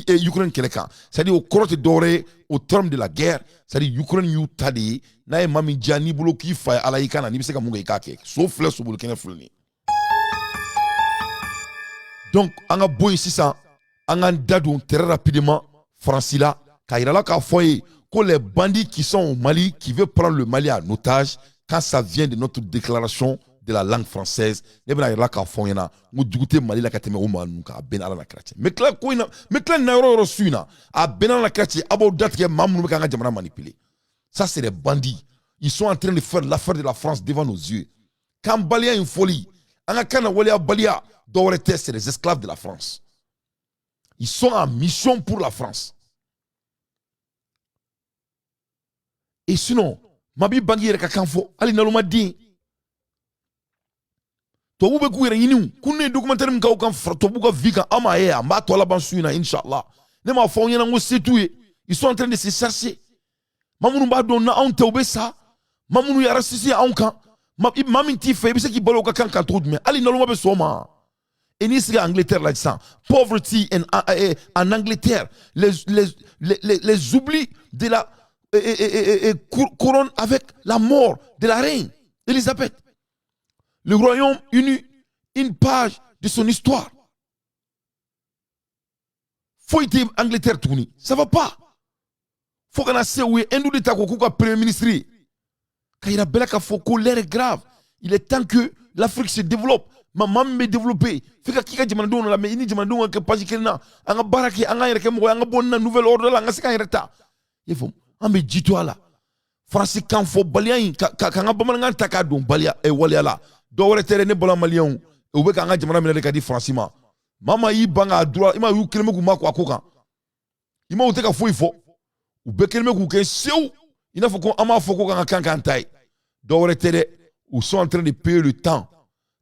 S1: et Ukraine quelqu'un. C'est-à-dire au crotte doré au terme de la guerre, c'est-à-dire Ukraine yu tadi, na e mami jani bolo ki fa ala ikana ni biseka munga ikake. So fleur so bolo kene fleur. Donc anga boy sisa, anga dadou très rapidement Francila, kairala ka foye que les bandits qui sont au Mali, qui veulent prendre le Mali en otage, quand ça vient de notre déclaration de la langue française, mais clair, ça c'est des bandits. Ils sont en train de faire l'affaire de la France devant nos yeux. Quand Balia une folie, c'est les esclaves de la France. Ils sont en mission pour la France. Et sinon, mabi bangi yɛrɛ ka kan fɔ hali naloma den tubabu bɛ k'u yɛrɛ ɲini ko ne ye documentaire min k'aw kan tubabu ka vie kan an m'a ye an b'a tɔ laban su in na inshallah ne m'a fɔ aw ɲɛna ko se t'u ye ils sont en train de se chercher maa minnu b'a dɔn na anw tɛ u bɛ sa maa minnu ye racistes anw kan maa min t'i fɛ i bɛ se k'i balo o ka kan cogo jumɛn hali naloma bɛ sɔn o ma et n'i sigi Angleterre là sisan poverty en Angleterre les oublis de la couronne avec la mort de la reine Elisabeth. Le Royaume-Uni, une page de son histoire. Faut être Angleterre tourni, ça va pas. Faut qu'on a ce où est un de l'État qu'on a premier ministre. Quand il a bel à faut l'air est grave. Il est temps que l'Afrique se développe. Maman me développer. Fait que qui a dit mandon la mais ini dit mandon que pas jikelna. Anga baraki anga yere kemo anga bonna nouvelle ordre la anga sika yereta. Yefom. Ambe jitwa la France kan fo balian ka nga bamanangan taka don balia e walia la do wore tere ne bola malian o be ka nga jamana mele ka di France ma mama yi banga droit ima yu kelme ku mako akoka ima o te ka fo ifo u be kelme ku ke sew ina fo ko ama fo ko kan kan tai do wore tere ou sont en train de payer le temps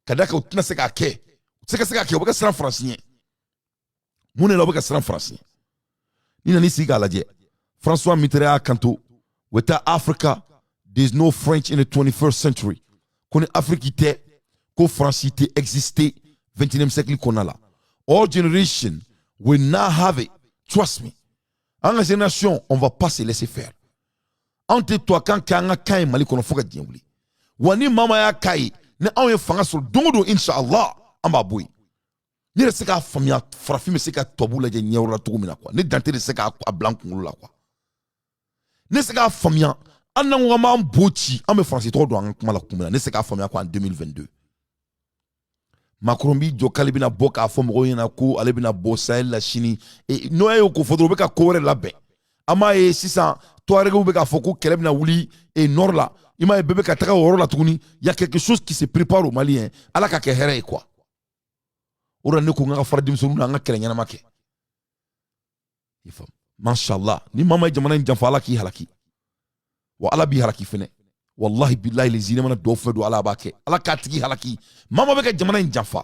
S1: kada ka utna se ka ke se ka ke o be ka sran francien mun ne lo be ka sran francien ni na ni siga la je François Mitterrand kanto without Africa there's no French in the 21st century. Qu'on Afrique était ko France existait 21e siècle qu'on a là. All generation will not have it. Trust me. En la génération, on va pas se laisser faire. Entre toi quand kanga kai mali kono foka diambli. Wani mama ya kai ne on fanga sur dondo inshallah amba boy. Ni le seka famia frafi me seka tobula je nyawra to mina quoi. Ni dante de seka a blanc la quoi. Ne se ka famiya an nan wama an boci an bɛ faransi tɔgɔ don an ka kuma la kun min na ne se ka famiya ko en 2022 Macron bi jɔ k'ale bɛna bɔ k'a fɔ mɔgɔw ɲɛna ko ale bɛna bɔ Sahel la sini n'o ye o ko fɔ dɔrɔn u bɛ ka ko wɛrɛ labɛn an b'a ye sisan Touaregew bɛ k'a fɔ ko kɛlɛ bɛna wuli nord la i m'a ye bɛɛ bɛ ka taga o yɔrɔ la tuguni y a quelque chose qui se prépare au Mali hein ala ka kɛ hɛrɛ ye quoi o de la ne ko n ka fara denmisɛnninw na an ka kɛlɛ ɲɛnama kɛ i faamu. Mashallah, ni mama jamana in janfa ala k'i halaki wa ala b'i halaki fɛnɛ wallahi billahi les zinema na dɔw fɛ don ala b'a kɛ ala k'a tigi halaki mama bɛ ka jamana in janfa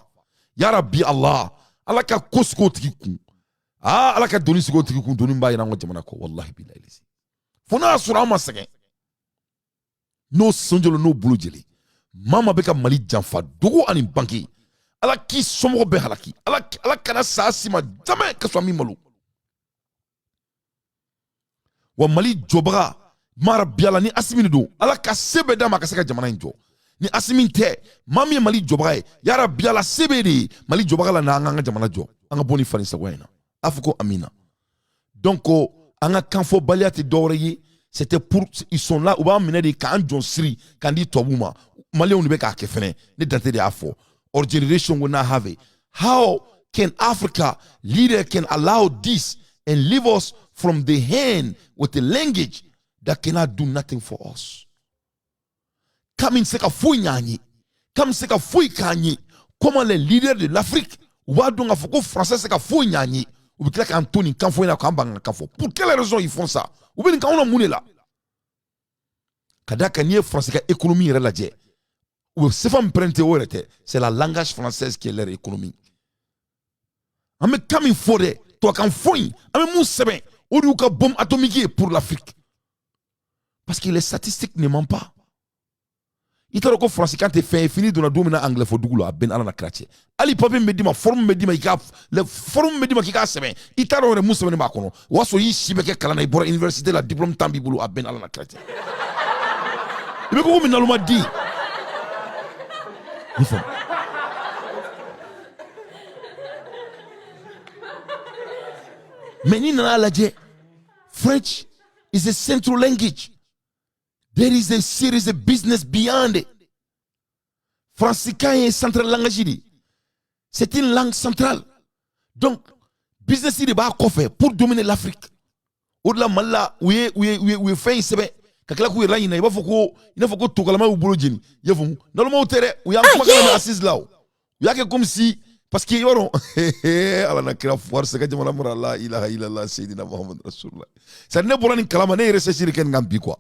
S1: ya rabbi Allah ala ka kosko tigi kun ala ka doni sigo tigi kun doni mba ina ngo jamana ko wallahi billahi lisi fona sura ma sɛgɛn no sonjolo no bulu jeli mama beka mali janfa dogo ani banki ala ki somɔgɔ bɛ halaki ala kana saa sima jamais ka sɔn min malo wa mali jɔbaga mara biala ni asimi do ala ka sebe dama ka se ka jamana in jɔ ni asimi tɛ maa min ye mali jɔbaga ye yara biala sebe de mali jɔbaga la na an ka jamana jɔ an ka bɔ ni fani sagoya in na a fɔ ko amina donc an ka kanfɔ baliya tɛ dɔwɛrɛ ye c'était pour ils sont là u b'a minɛ de k'an jɔn siri k'an di tubabuw ma maliyɛnw de bɛ k'a kɛ fɛnɛ ne dante de y'a fɔ our generation will not have it. How can Africa leader can allow this and leave us from the hand with a language that cannot do nothing for us? Come in seka fui nyanyi, come seka fui kanyi. Comment les leaders de l'Afrique ou va donc afoko français seka fui nyanyi ou bien que Anthony kan fui na kambanga kafo. Pour quelle raison ils font ça? Ou bien quand on a moulé là. Kadaka nie français ka économie reladje. C'est la langage française qui est leur économie. Mais comme il faut, toi quand fouille, mais sebe, ou du ka bombe atomique pour l'Afrique. Parce que les statistiques ne mentent pas. Il t'a dit français quand tu fais fini de la domina anglais faut doulo ben ala na krache. Ali papi me dit ma forme me dit ma ikaf, le forme me dit ma kika sebe. Il t'a dit musa ne makono. Waso yi shibeke kala na ibora université la diplôme tambi bulu a ben ala na krache. Il me ko mi naluma di. French is a central language. There is a series of business beyond it. Francicain est central langue. C'est une langue centrale. Donc, business est bas fait pour dominer l'Afrique. Au-delà mala, oui, fait sebe. Kakela ku ira ina ina foko tokalama u bolo jeni yefu normalement au terrain ou ya makala assise là ou ya que comme si parce que yoro ala na kira force ka jamana mura la ilaha illallah sayyidina muhammad rasulullah ça ne bolani kalama ne recherche ken ngambi quoi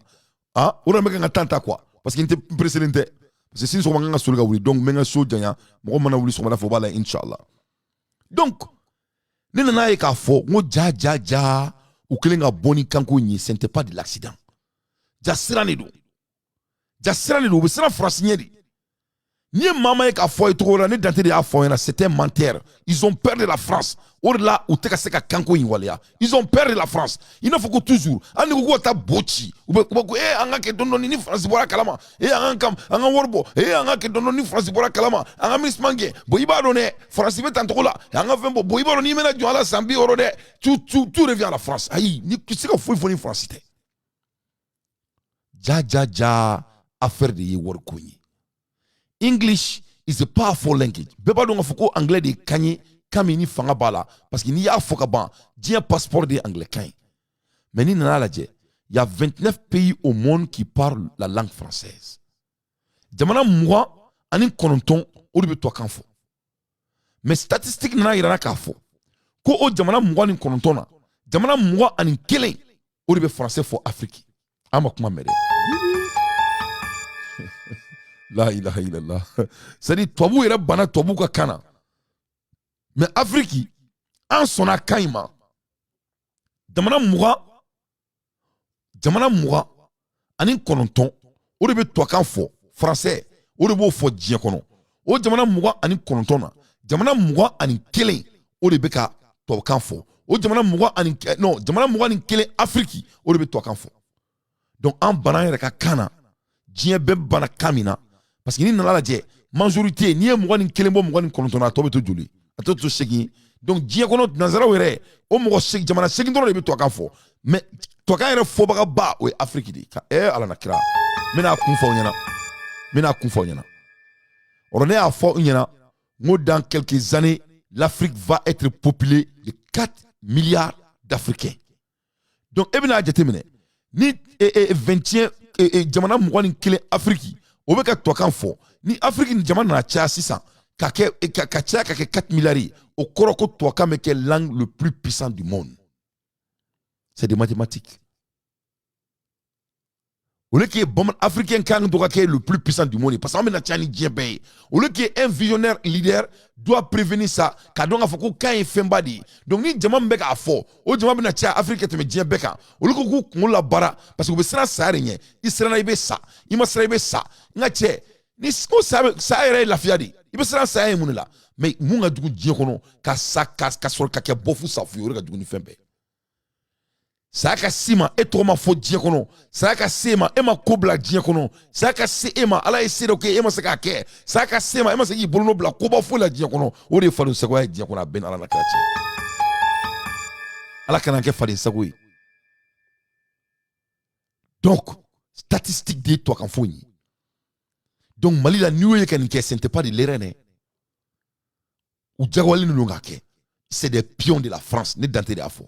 S1: ah ora meka ngatanta quoi parce qu'il était précédent parce que si so manga sulga wuli donc menga so janya mo mana wuli so mana fo bala inshallah donc nena na e ka fo ngo ja ou kelenga boni kanko nyi ce n'était pas de l'accident. Jassirani do be sera francien di ni mama ka foy to ra ne dante de a foy na c'était menteur ils ont peur de la France or là ou te ka seka kanko inwalia ils ont peur de la France il ne faut que toujours ani ko ta bochi ou ko anga ke dondo ni France bora kalama anga worbo anga ke dondo ni France bora kalama anga mismange boiba donné France be tanto la anga fembo boiba ni mena jo ala sambi oro de tout revient à la France ayi ni seka foy foni France té ja affaire de ye wor konyi. English is a powerful language. Beba donga foko anglais de kanyi kamini fanga bala parce que ni ya foka ban dia passeport de anglais kanyi. Mais ni nana il y a 29 pays au monde qui parlent la langue française. Jamana moi anin kononton odibe to kanfo. Mais statistique nana irana kafo. Ko o jamana moi anin konontona. Jamana moi anin kelen odibe français for Afrique. Ama kuma mere. La ilaha illallah. C'est-à-dire, toabu ira bana toabu ka kana. Mais Afrique, en son akaima, jamana muga, anin kononton, ou de be toakan fo, français, ou de bo fo djien kono. O jamana muga anin konontona, jamana muga anin kelen, ou de be ka toakan fo. O jamana muga anin, non, jamana muga anin kelen Afrique, ou de be toakan fo. Donc, en bana yere ka kana, djien be bana kamina, parce que ni nana la majorité ni mo ngani kelembo mo ngani konontona to beto juli ato segi donc djien kono nazara were o mo segi jamana segi ndoro le beto kan fo mais to kan yere fo baga ba o Afrique di ka ala nakira mina kun fo nyana on est à fo nyana mo dans quelques années l'Afrique va être peuplée de 4 milliards d'Africains donc ebina jetemene ni 21 jamana mo ngani kele Afrique o be ka tokan fo ni Afrique ni jamana na cha 600 ka 4 milliards au koroko tokan me ke langue le plus puissant du monde c'est des mathématiques Au lieu que bon africain kan doit être le plus puissant du monde parce qu'on a tchani djembe. Au lieu que un visionnaire leader doit prévenir ça ka donc afoko kan e fembadi. Donc ni jama mbeka afo, o jama bina tcha africain te me djembe ka. Au lieu que ku la bara parce que be sera ça renye, isra na ibe ça, ima sera ibe ça. Nga tche ni ko ça ere la fiadi. Ibe sera ça e munela. Mais munga dugu djien kono ka sa ka sol ka ke bofu sa fu yo ka dugu ni fembe. Saka sima etroma fo dien kono saka sema ema kobla dien kono saka se ema ala ese do ke ema saka ke saka sema ema se bolono bla koba fo la dien kono o de falu se ko dien kono ben ala na krache ala kana ke fali sagui. Donc statistique de toi kan foni. Donc Mali la niwe kan ke sente pas de l'erene ou jagwali no ngake c'est des pions de la France ne dante de afo.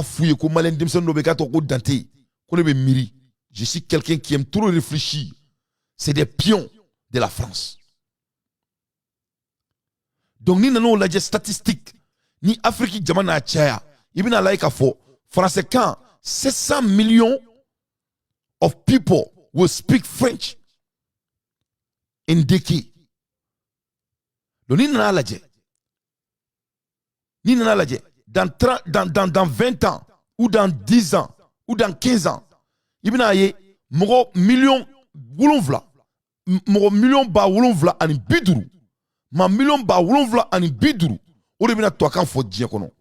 S1: Fouiller comme Malin Dimson Nobeka Toko Dante, Miri. Je suis quelqu'un qui aime trop réfléchir. C'est des pions de la France. Donc, ni nanon la statistique, ni Afrique Jamana Chaya, Ibn Laika Fo, français quand 700 millions of people will speak French in decade. Donc, ni nanon la dans 20 ans, ou dans 10 ans, ou dans 15 ans, il y a million wulonvla, million ba wulonvla ani biduru, ma million ba wulonvla ani biduru, ou de toi quand faut dire qu'on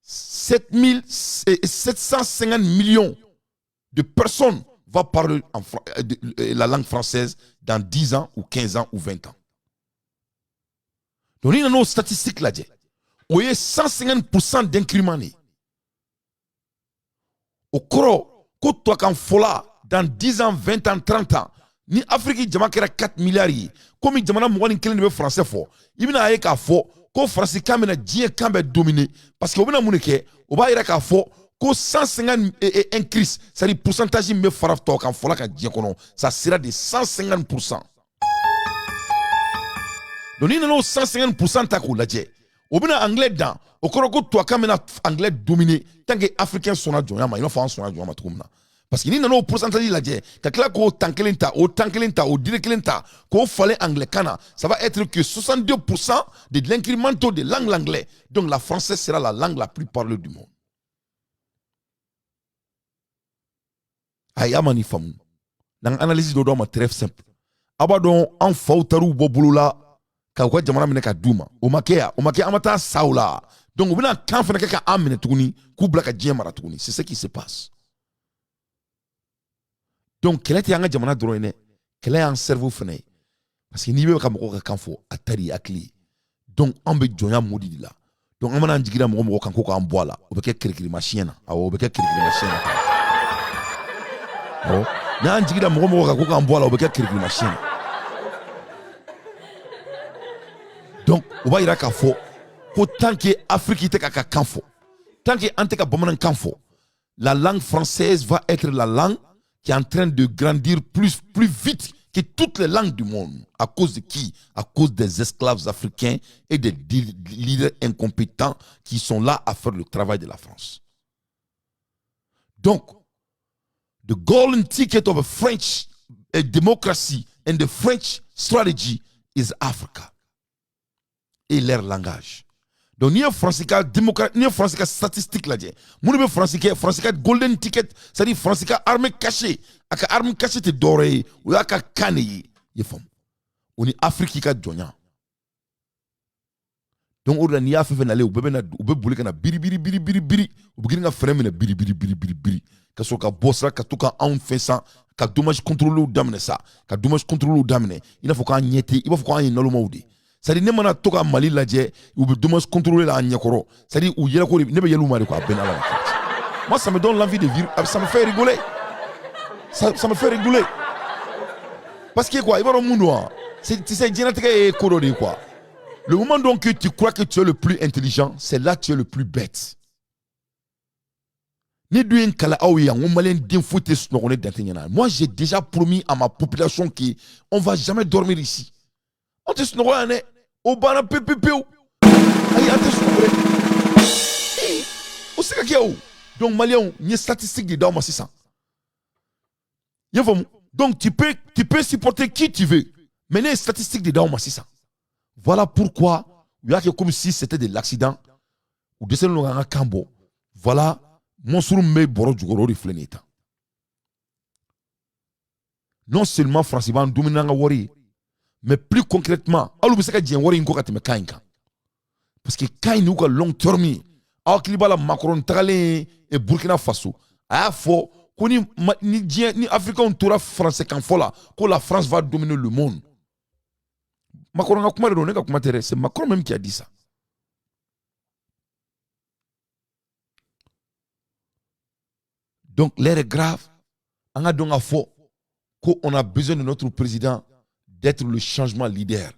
S1: 750 millions de personnes vont parler la langue française dans 10 ans, ou 15 ans, ou 20 ans. Donc, il y a nos statistiques là. Vous avez 150% d'incrément. Au koro, quand toi quand fola dans 10 ans, 20 ans, 30 ans, ni Afrique jama kera 4 milliards, comme il jamana mwani kelen de français fort. Il a ka fo, ko français kamena dien kambe dominé parce que obina muneke, oba ira ka fo, ko 150 increase, ça dit pourcentage me faraf to kan fola ka dien kono, ça sera de 150%. Donc il y a 150% tako ladje. Ou bien anglais dans au koroko toi quand anglais dominé tant que africain sont à joindre il faut en son à joindre parce qu'il y a un pourcentage là dit que ko tankelenta au directelenta ko fallait anglais kana ça va être que 62% de l'incrément de langue l'anglais donc la française sera la langue la plus parlée du monde. Ayamani famu dans analyse de ma très simple abadon en fautaru bobulula ka kwa jamana mine ka duma o makea amata saula donc obina kan fana ka amene tuguni ku bla ka jema tuguni c'est ce qui se passe. Donc quel était un jamana drone quel est un cerveau fana parce que ni be ka moko ka kanfo atari akli donc ambe jonya modi la donc amana njigira moko kan ko an boala o be ke kirikiri machine o be ke kirikiri machine oh na njigira moko ka ko an boala o be ke kirikiri machine. Donc, on va y aller à Kafo. Tant que l'Afrique est à Kafo, tant que l'Anteka Bomanan Kafo, la langue française va être la langue qui est en train de grandir plus vite que toutes les langues du monde. À cause de qui? À cause des esclaves africains et des leaders incompétents qui sont là à faire le travail de la France. Donc, the golden ticket of a French democracy and the French strategy is Africa. Et leur langage. Donc, ni un français démocrate, ni un français statistique là. Mon be français golden ticket, c'est-à-dire français armée cachée, aka arme cachée te doré, ou aka kané, y femme. On est Afrique ka jonya. Donc, on ni a fait aller ou be boule kana biri, ou be na frame na biri. Ka so ka bossa ka tuka en fait ça, ka dommage contrôler ou damne ça, ka dommage contrôler ou damne. Il faut qu'on nyete, il faut qu'on y nalomaudi. C'est-à-dire ne mana toka Mali ladje ou be dommage contrôler la nyakoro c'est-à-dire ou yela ko ne be yelu mari ko benala. Moi ça me donne l'envie de vivre, ça me fait rigoler. Ça me fait rigoler. Parce que quoi, il va au monde c'est génétique et corrodé quoi. Le moment donc que tu crois que tu es le plus intelligent, c'est là que tu es le plus bête. Ni duin kala aouya on malien din fouté snorone d'antenya. Moi j'ai déjà promis à ma population qu'on va jamais dormir ici. On te snore au bana pépépéou. Aïe, on te snore. Donc, Malien, il y a statistique de Daoma 600. Donc, tu peux supporter qui tu veux. Mais il y a statistique de Daoma 600. Voilà pourquoi, il y a comme si c'était de l'accident. Ou de ce qu'on Kambo. Voilà, mon sourd me boro du goro reflénita. Non seulement France va dominer la wari, mais plus concrètement, alors vous savez que wari inko katime kainka. Parce que kain nous a long terme, alors qu'il va la Macron Tralé et Burkina Faso. A fo koni ni Africain toura français quand fola, que la France va dominer le monde. Macron a comment c'est Macron même qui a dit ça. Donc l'air est grave. On a donc à faux qu'on a besoin de notre président d'être le changement leader.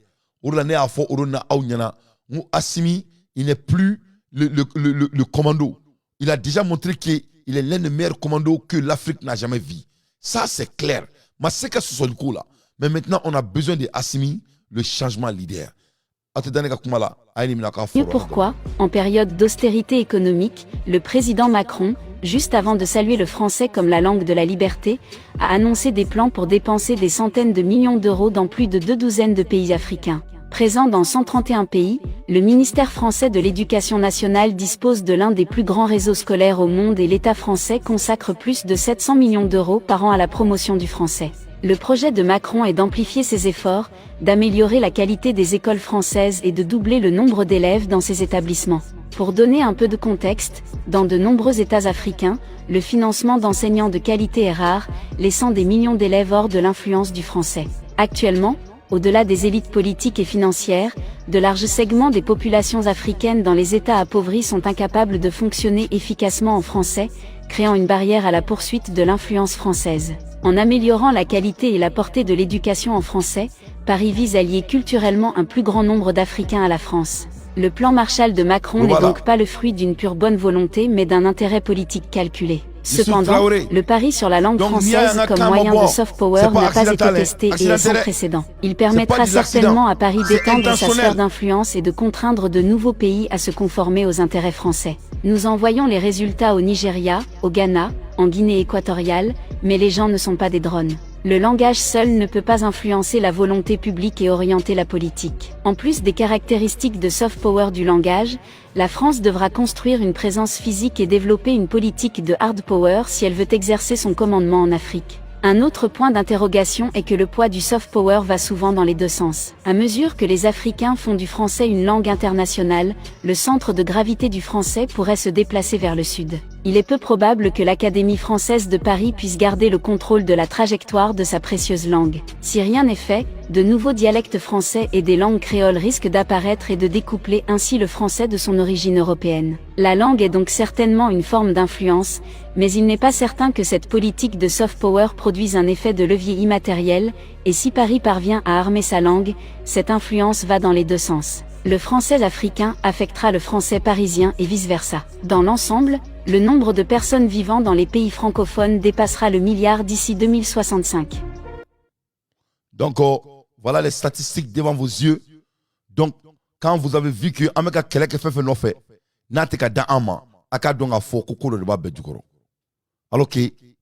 S1: Assimi, il n'est plus le commando. Il a déjà montré qu'il est l'un des meilleurs commandos que l'Afrique n'a jamais vu. Ça, c'est clair. Mais c'est que ce soit le coup là. Mais maintenant, on a besoin d'Assimi, le changement leader.
S11: Pourquoi, en période d'austérité économique, le président Macron, juste avant de saluer le français comme la langue de la liberté, a annoncé des plans pour dépenser des centaines de millions d'euros dans plus de 12 de pays africains. Présent dans 131 pays, le ministère français de l'Éducation nationale dispose de l'un des plus grands réseaux scolaires au monde et l'État français consacre plus de 700 millions d'euros par an à la promotion du français. Le projet de Macron est d'amplifier ses efforts, d'améliorer la qualité des écoles françaises et de doubler le nombre d'élèves dans ces établissements. Pour donner un peu de contexte, dans de nombreux États africains, le financement d'enseignants de qualité est rare, laissant des millions d'élèves hors de l'influence du français. Actuellement, au-delà des élites politiques et financières, de larges segments des populations africaines dans les États appauvris sont incapables de fonctionner efficacement en français, créant une barrière à la poursuite de l'influence française. En améliorant la qualité et la portée de l'éducation en français, Paris vise à lier culturellement un plus grand nombre d'Africains à la France. Le plan Marshall de Macron n'est donc pas le fruit d'une pure bonne volonté mais d'un intérêt politique calculé. Cependant, le pari sur la langue française comme moyen de soft power n'a pas été testé et est sans précédent. Il permettra certainement à Paris d'étendre sa sphère d'influence et de contraindre de nouveaux pays à se conformer aux intérêts français. Nous en voyons les résultats au Nigeria, au Ghana, en Guinée équatoriale, mais les gens ne sont pas des drones. Le langage seul ne peut pas influencer la volonté publique et orienter la politique. En plus des caractéristiques de soft power du langage, la France devra construire une présence physique et développer une politique de hard power si elle veut exercer son commandement en Afrique. Un autre point d'interrogation est que le poids du soft power va souvent dans les deux sens. À mesure que les Africains font du français une langue internationale, le centre de gravité du français pourrait se déplacer vers le sud. Il est peu probable que l'Académie française de Paris puisse garder le contrôle de la trajectoire de sa précieuse langue. Si rien n'est fait, de nouveaux dialectes français et des langues créoles risquent d'apparaître et de découpler ainsi le français de son origine européenne. La langue est donc certainement une forme d'influence, mais il n'est pas certain que cette politique de soft power produise un effet de levier immatériel, et si Paris parvient à armer sa langue, cette influence va dans les deux sens. Le français africain affectera le français parisien et vice-versa. Dans l'ensemble, le nombre de personnes vivant dans les pays francophones dépassera le milliard d'ici 2065.
S1: Donc, voilà les statistiques devant vos yeux. Donc, quand vous avez vu que Ameka Kelek fait non fait, n'ateka da ama, aka donga fo kokolo de babé du goro. Alors que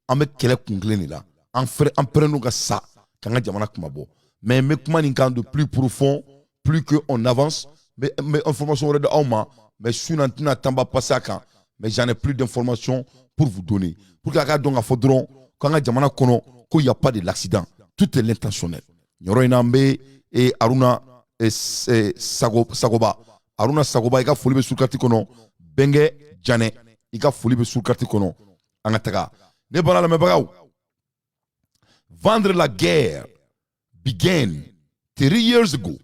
S1: Amek Kelek kungleni là, en prenant ça, quand on a kumabo. Mais comment de plus profond, plus qu'on avance, mais information de Auma, mais si on n'a pas passé à quand, mais j'en ai plus d'informations pour vous donner. Pour que donc à faudron, quand on a kono, qu'il n'y a pas de l'accident, tout est l'intentionnel. Nyoroinambe et Aruna Sagoba. Aruna Sagoba, il a folie sur carte kono, Benge Jane, il a folie sur carte kono, Angataka. Ne bana la mebagaou. Vendre la guerre began 3 years ago.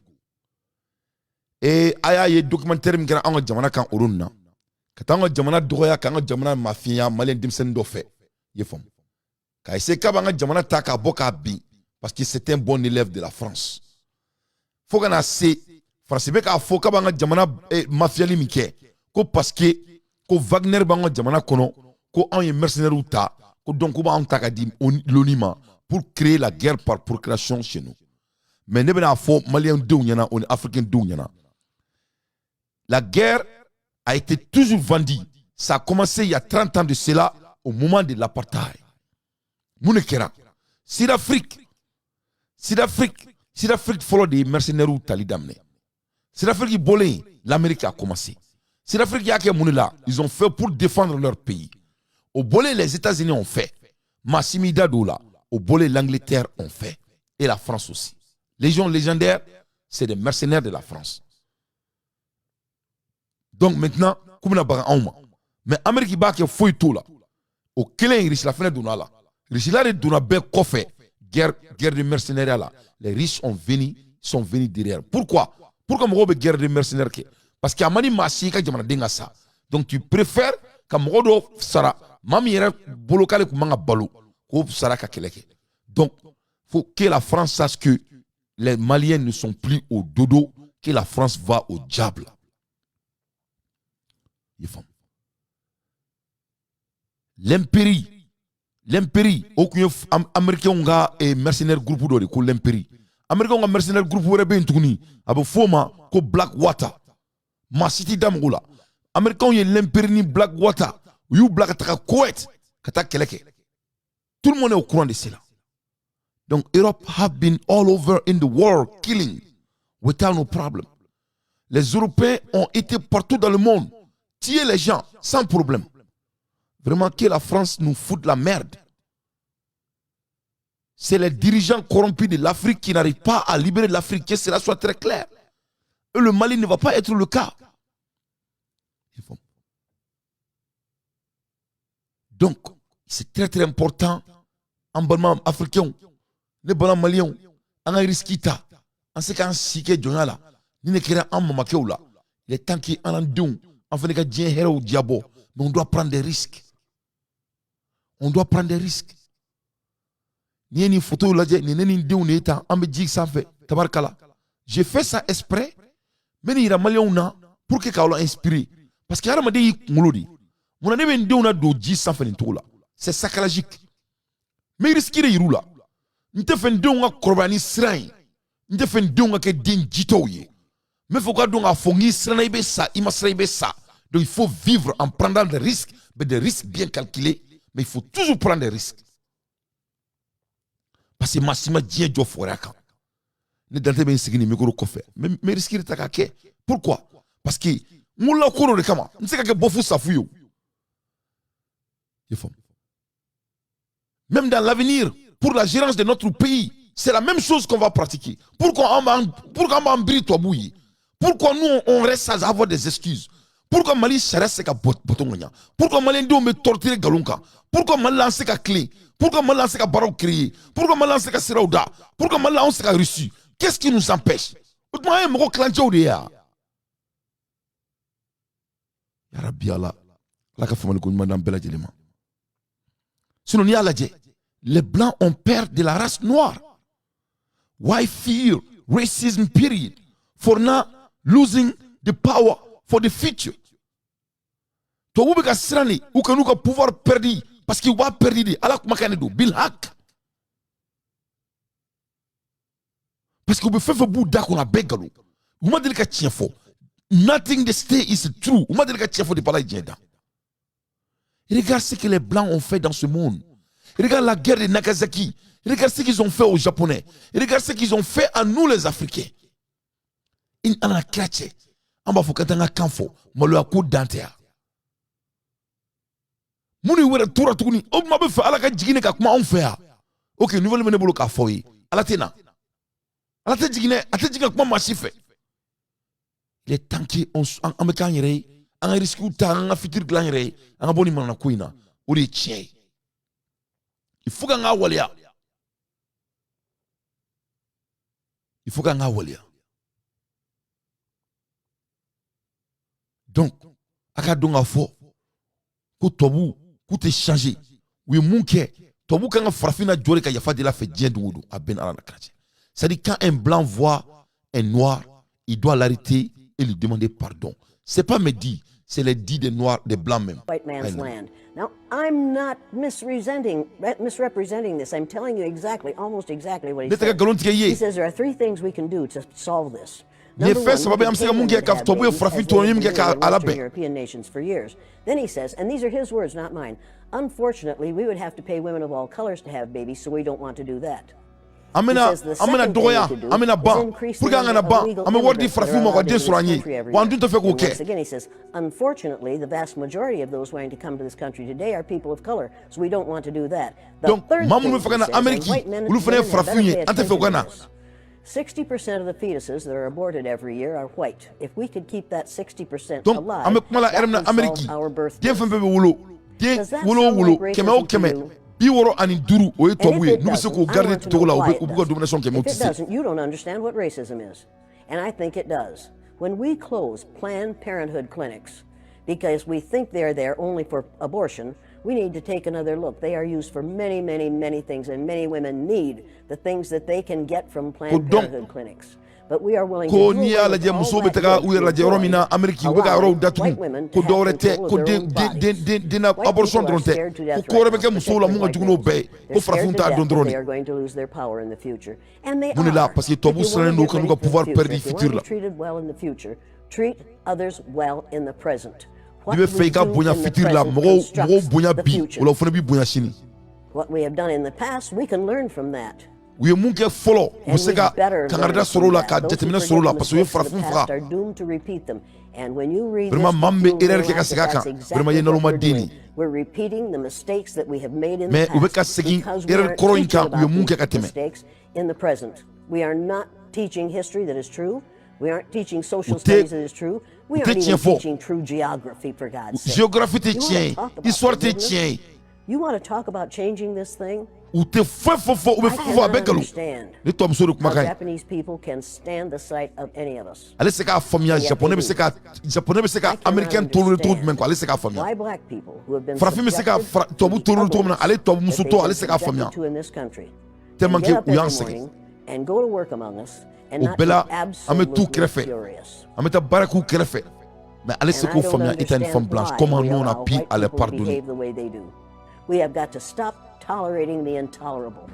S1: Et aya ye documentaire mi kana anga jamana kan urunna katanga jamana doya kan jamana mafia malien dimsen do fait ye fom ka ese ka banga jamana taka boka bi parce que c'est un bon élève de la France faut kana se France be ka fo ka banga jamana mafia limike ko parce que ko Wagner banga jamana kono ko an ye mercenaire uta ko donc ko ba an taka di l'onima pour créer la guerre par procuration chez nous mais ne bena fo malien de nyana on africain de nyana. La guerre a été toujours vendue Ça a commencé il y a 30 ans de cela, au moment de l'apartheid. Mounekera. Sud-Afrique, follow des mercenaires ou talidamne. Sud-Afrique, l'Amérique a commencé. Sud-Afrique, ils ont fait pour défendre leur pays. Au Bolé, les États-Unis ont fait. Massimida Doula. Au Bolé, l'Angleterre ont fait. Et la France aussi. Légion légendaire, c'est des mercenaires de la France. Donc maintenant, comme on a mais l'Amérique a fait tout là. Au Kélé, la fenêtre Douna là. Richard Douna Bek Kofé, guerre de mercenaires là. Les riches sont venus derrière. Pourquoi on a guerre de mercenaires? Parce qu'il y a mani massi ka jamana denga sa. Donc tu préfères que Mogodo Sara, Mami yere bolokale kumanga balo, ko Sara ka keleke. Donc faut que la France sache que les Maliens ne sont plus au dodo, que la France va au diable. L'impérie, aucun américain et mercenaire groupe d'ori ko l'impérie. Américain nga mercenaire groupe rebe ntuni, abo foma ko Blackwater. Ma city d'Amgoula. Américains y l'impérie ni Blackwater. You Black taka Kuwait, kata keleke. Tout le monde est au courant de cela. Donc Europe have been all over in the world killing without no problem. Les Européens ont été partout dans le monde, tuer les gens sans problème. Vraiment que la France nous fout de la merde. C'est les dirigeants corrompus de l'Afrique qui n'arrivent pas à libérer l'Afrique, que cela soit très clair. Et le Mali ne va pas être le cas. Donc, c'est très très important. En bon africain, les bons maliens, en risquita, en ce qu'en siké djonala, ni ne kera en mamakeoula. Il est temps qu'il en donne, en fait, qu'il y ait un héros au diable. Mais on doit prendre des risques. On doit prendre des risques. Ni une photo là, ni une déo n'étant, en me dit ça fait, tabarkala. J'ai fait ça exprès, mais il y a malien pour que Kaola inspiré. Parce qu'il y a un dit moulodi. Mon année ben déo n'a d'oji sans faire une tour là. C'est sacralogique. Mais il risque de y là. N'te fait déo n'a corbani srain. N'te fait déo n'a que din jitoye. Mais faut qu'on a fongi srain ça, il m'a srain ça. Donc il faut vivre en prenant des risques, mais des risques bien calculés. Mais il faut toujours prendre des risques. Parce que Massima Dien Djo Foraka. Ne dante ben sigini mikoro kofe. Mais risque de takake. Pourquoi? Parce que moula koro de kama. N'seka ke bofu safuyo. Même dans l'avenir, pour la gérance de notre pays, c'est la même chose qu'on va pratiquer. Pourquoi on va embrir toi bouillir? Pourquoi nous on reste à avoir des excuses? Pourquoi Mali reste à botongonia? Pourquoi Mali on me torturer galonka? Pourquoi Mali lance à clé? Pourquoi Mali lance à barreau créé? Pourquoi Mali lance à Seraouda? Pourquoi Mali lance à Russie? Qu'est-ce qui nous empêche? Pourquoi on me clanche au dehors? Ya Rabbi Allah, la kafamali ko madame bela jelema. Sinon ni ala je, les blancs ont peur de la race noire. Why fear racism period for not losing the power for the future? To vous beka srani ou que nous ka pouvoir perdu parce qu'il va perdre ala kuma kanedo bil hak. Parce que vous faites bout d'akona begalo. Vous m'avez dit que tient faux. Nothing they say is true. Vous m'avez dit que tient faux de parler d'Inda. Regarde ce que les blancs ont fait dans ce monde. Regarde la guerre de Nagasaki. Regarde ce qu'ils ont fait aux Japonais. Regarde ce qu'ils ont fait à nous les Africains. In ana krache. Amba fokatanga kanfo. Malo akou dantea. Muni wera tura tukuni. O mabe fa ala ka jigine ka kuma on fait. Ok, nous voulons mener bolo ka foyi. Ala tena. Ala te jigine, ate jigine kuma masife. Il est temps qu'on me kanyere. On risque de faire futur glanere. On a boni mana kuina. On est tien. Il faut qu'on a walia. Il faut qu'on a walia. Donc, akadonga fo. Ko tobu, ko te changer. Oui munke. Tobu kanga frafina jore ka yafa de la fait dien doudo a ben ala nakratche. C'est-à-dire quand un blanc voit un noir, il doit l'arrêter et lui demander pardon. C'est pas me dit, c'est les dits des noirs, des blancs même.
S12: White man's land. Now, I'm not misrepresenting this. I'm telling you exactly, almost exactly what he said. He says there are three things we can do to solve this.
S1: Ne fes sababu ya msika mungi ka tobu ya frafin to nyim ka alabe.
S12: European nations for years. Then he says, and these are his words, not mine. Unfortunately, we would have to pay women of all colors to have babies, so we don't want to do that.
S1: Amena doya, amena ban. Pourquoi ngana ban? Ame wardi frafin mo gadin surani. Wandu to fe ko ke.
S12: Again he says, unfortunately, the vast majority of those wanting to come to this country today are people of color, so we don't want to do that.
S1: Donc mamu no fe kana Ameriki, ulu fe frafin ante fe kana.
S12: 60% of the fetuses that are aborted every year are white. If we could keep that 60%
S1: donc
S12: alive,
S1: ame kumala erna Ameriki. Dia fe be wulo. Dia wulo keme o keme. Bi woro ani duru o etobuye. Nu se ko garder to la o bu domination keme o
S12: if it
S1: tisi.
S12: doesn't, you don't understand what racism is. And I think it does. When we close Planned Parenthood clinics because we think they're there only for abortion, we need to take another look. They are used for many, many, many things, and many women need the things that they can get from Planned Parenthood clinics. But we are willing to do away with all that white women to have control of their own bodies. White people are scared to death right now, particularly white males. They're scared to death that they are going to lose their power in the future. And they are. If you want to get ready for the future, if you want to be treated well in the future, treat others well in the present. What we do in the present constructs the future. What we have done in the past, we can learn from that.
S1: We munke follow museka kangarda sorola ka determina sorola parce que frafin fra
S12: are doomed to repeat them. And when you read
S1: vraiment mambe erreur ke ka seka kan vraiment ye nalo madini
S12: we're repeating the mistakes that we have made in
S1: mais
S12: the
S1: ube ka
S12: past
S1: segi
S12: because we
S1: erreur
S12: aren't
S1: koro
S12: teaching
S1: inka
S12: about
S1: we munke
S12: these
S1: ka teme
S12: mistakes in the present. We are not teaching history that is true. We aren't teaching social
S1: Ute-
S12: studies that is true. We
S1: ute
S12: aren't even
S1: tien fo.
S12: teaching true geography, for God's sake.
S1: géographie te
S12: You wanna
S1: tien
S12: talk about
S1: histoire te
S12: forgiveness?
S1: tien
S12: You want to talk about changing this thing?
S1: ou te fo ube
S12: I
S1: fo
S12: cannot
S1: avec lo
S12: understand
S1: ne to amso de
S12: how
S1: kumakai
S12: Japanese people can stand the sight of any of us.
S1: ale seka famia japonais be seka américain tolore to men ko ale seka famia
S12: Why black people who have been
S1: frafin me seka
S12: subjected
S1: to bu
S12: to the
S1: tolore to men
S12: others
S1: ale to
S12: that
S1: muso
S12: they've
S1: to
S12: been
S1: ale seka
S12: subjected
S1: famia
S12: to in this country,
S1: tellement
S12: and
S1: que
S12: get up
S1: ou yan
S12: every
S1: seke
S12: morning and go to work among us and
S1: o
S12: not be
S1: bela ame tout
S12: absolutely
S1: krefe
S12: furious.
S1: ame ta baraku krefe mais ale
S12: And
S1: seko
S12: I don't
S1: famia ita une
S12: understand
S1: femme blanche
S12: why
S1: comment
S12: we
S1: nous on a
S12: allow
S1: pu
S12: white
S1: à les
S12: people to
S1: pardonner
S12: behave the way they do. We have got to stop tolerating the intolerable.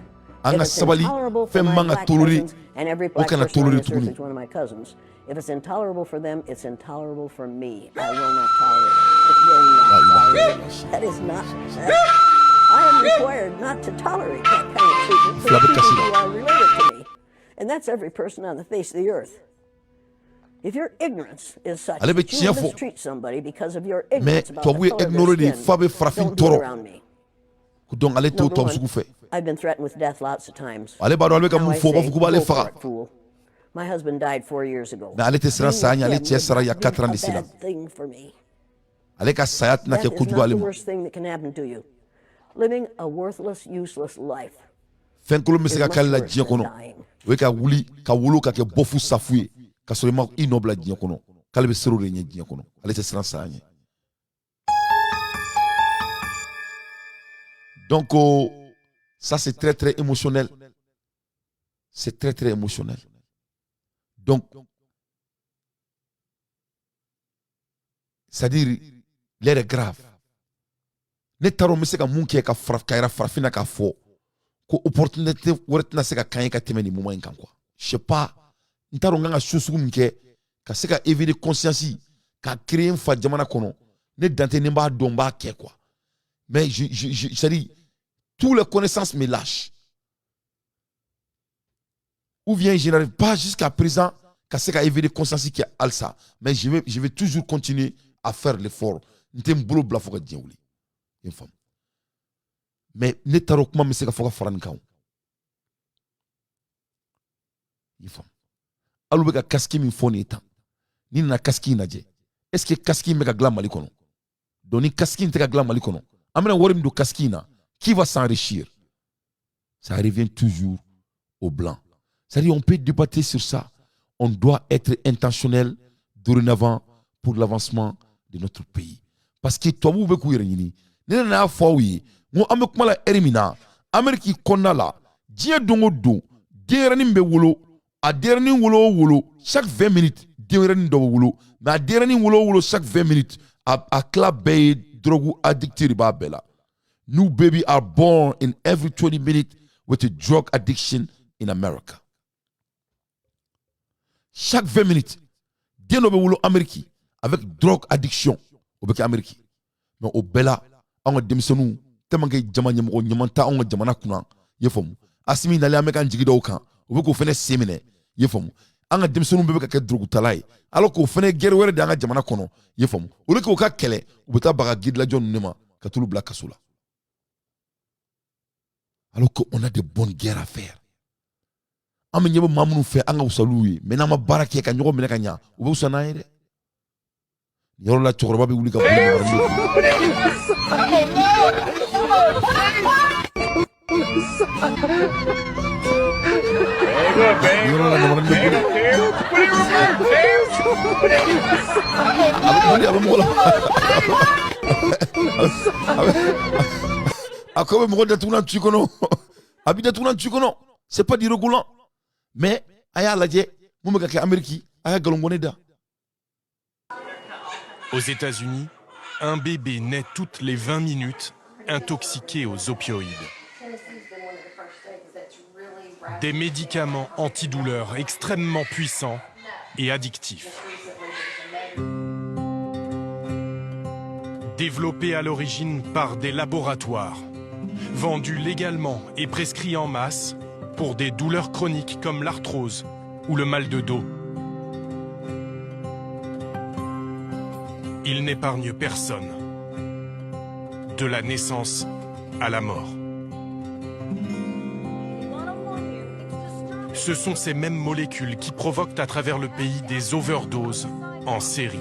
S1: Anga
S12: If it's
S1: sabali,
S12: intolerable for
S1: fe
S12: my
S1: manga
S12: black
S1: tolerate,
S12: cousins, and every black
S1: okana
S12: person on
S1: tolerate
S12: this earth
S1: tuguni.
S12: is one of my cousins, if it's intolerable for them, it's intolerable for me. I will not tolerate it. It will not tolerate it. That is not. I am required not to tolerate that kind of treatment for
S1: Flabe
S12: people
S1: Cassino.
S12: who are related to me. And that's every person on the face of the earth. If your ignorance is such
S1: Ale be
S12: that you
S1: tiens fo.
S12: mistreat somebody because of your
S1: mais
S12: ignorance about
S1: to
S12: the
S1: bu
S12: color of
S1: ignore
S12: their
S1: de
S12: skin,
S1: fabe frafin
S12: don't do it
S1: toro
S12: around me.
S1: donc ale to
S12: Number
S1: to
S12: one,
S1: sugu fe
S12: I've been threatened with death lots of times.
S1: ale ba do ale ka
S12: Now
S1: mu
S12: I
S1: fo ba
S12: say,
S1: fuku ba le
S12: go for
S1: faga
S12: it, fool. My husband died 4 years ago.
S1: mais ale te sera
S12: Being
S1: sanya ale
S12: with
S1: tie
S12: him
S1: sera
S12: would
S1: ya
S12: not be
S1: 4 ans de
S12: a
S1: cela
S12: bad thing for me.
S1: ale ka sayat na
S12: That
S1: ke
S12: is
S1: kujugu
S12: not
S1: ale
S12: the
S1: mo
S12: worst thing that can happen to you. Living a worthless, useless life.
S1: fenkolo me se ka
S12: It's
S1: kala
S12: much
S1: diɲɛ
S12: worse
S1: kɔnɔ
S12: than dying.
S1: o ye ka wuli ka wolo ka kɛ bofu safu ye ka sɔrɔ i ma i nɔ bila diɲɛ kɔnɔ k'ale bɛ serew de ɲɛ diɲɛ kɔnɔ ale tɛ siran saya ɲɛ donc ça c'est très très émotionnel c'est très très émotionnel donc c'est-à-dire l'air est grave ne taara bɛ se ka mun kɛ ka yɛrɛ farafinna k'a fɔ ko opportunité wɛrɛ tɛna se ka kan ye ka tɛmɛ nin moment in kan quoi je sais pas n t'a dɔn n kan ka so sugu min kɛ ka se ka éveiller conscience ka créer n fa jamana kɔnɔ ne dante ni n b'a dɔn n b'a kɛ quoi mais c'est-à-dire toutes les connaissances me lâchent ou bien je n'arrive pas jusqu'à présent ka se ka éveiller conscience kɛ halisa mais je vais toujours continuer à faire l'effort n tɛ n bolo bila fo ka diɲɛ wuli i faamu mais ne t'a dɔn kuma bɛ se ka fɔ ka fara nin kan i faamu hali u bɛ ka casque min fɔ nin ye tan ni nana casque in lajɛ est ce que casque in bɛ ka dilan Mali kɔnɔ donc ni casque in tɛ ka dilan Mali kɔnɔ an bɛna wari min don casque in na qui va s'enrichir ça revient toujours aux blancs c'est-à-dire on peut débattre sur ça on doit être intentionnel dorénavant pour l'avancement de notre pays parce que tubabuw bɛ k'u yɛrɛ ɲini ne nana fɔ aw ye ngo an bɛ kuma la eri min na Amérique kɔnɔna la diɲɛ don o don denyɛrɛnin bɛ wolo a denyɛrɛnin wolo o wolo chaque 20 minutes denyɛrɛnin dɔ bɛ wolo mais a denyɛrɛnin wolo o wolo chaque 20 minutes a tila bɛɛ ye drogue addicté de b'a bɛɛ la new baby are born in every 20 minutes with a drug addiction in America chaque 20 minutes den dɔ bɛ wolo Amérique avec drogue addiction o bɛ kɛ Amérique mais o bɛɛ la anw ka denmisɛnninw tellement que jama ɲɛmɔgɔ ɲaman tɛ anw ka jamana kunna i ye faamu Asimi nalen an bɛ k'an jigi da o kan o bɛ k'o fɛnɛ sen minɛ i ye faamu an ka denmisɛnninw bɛɛ bɛ ka kɛ drogutala ye alors k'o fɛnɛ ye guerre wɛrɛ de an ka jamana kɔnɔ i ye faamu o de k'o ka kɛlɛ u bɛ taa baga gidilajɔ ninnu de ma ka t'olu bila kaso la alors qu'on a de bonnes guerres à faire an bɛ ɲɛ bɛ maa minnu fɛ an ka wusa n'u ye mais n'an ma baara kɛ ka ɲɔgɔn minɛ ka ɲa u bɛ wusa n'an ye dɛ yɔrɔ la cɛkɔrɔba bɛ wuli ka boli c'est pas du regulant mais aya lajɛ mun bɛ ka kɛ Amérique aya galongone da.
S13: Aux États-Unis, un bébé naît toutes les 20 minutes intoxiqué aux opioïdes. Des médicaments antidouleurs extrêmement puissants et addictifs. Développés à l'origine par des laboratoires, vendus légalement et prescrits en masse pour des douleurs chroniques comme l'arthrose ou le mal de dos. Il n'épargne personne, de la naissance à la mort. Ce sont ces mêmes molécules qui provoquent à travers le pays des overdoses en série.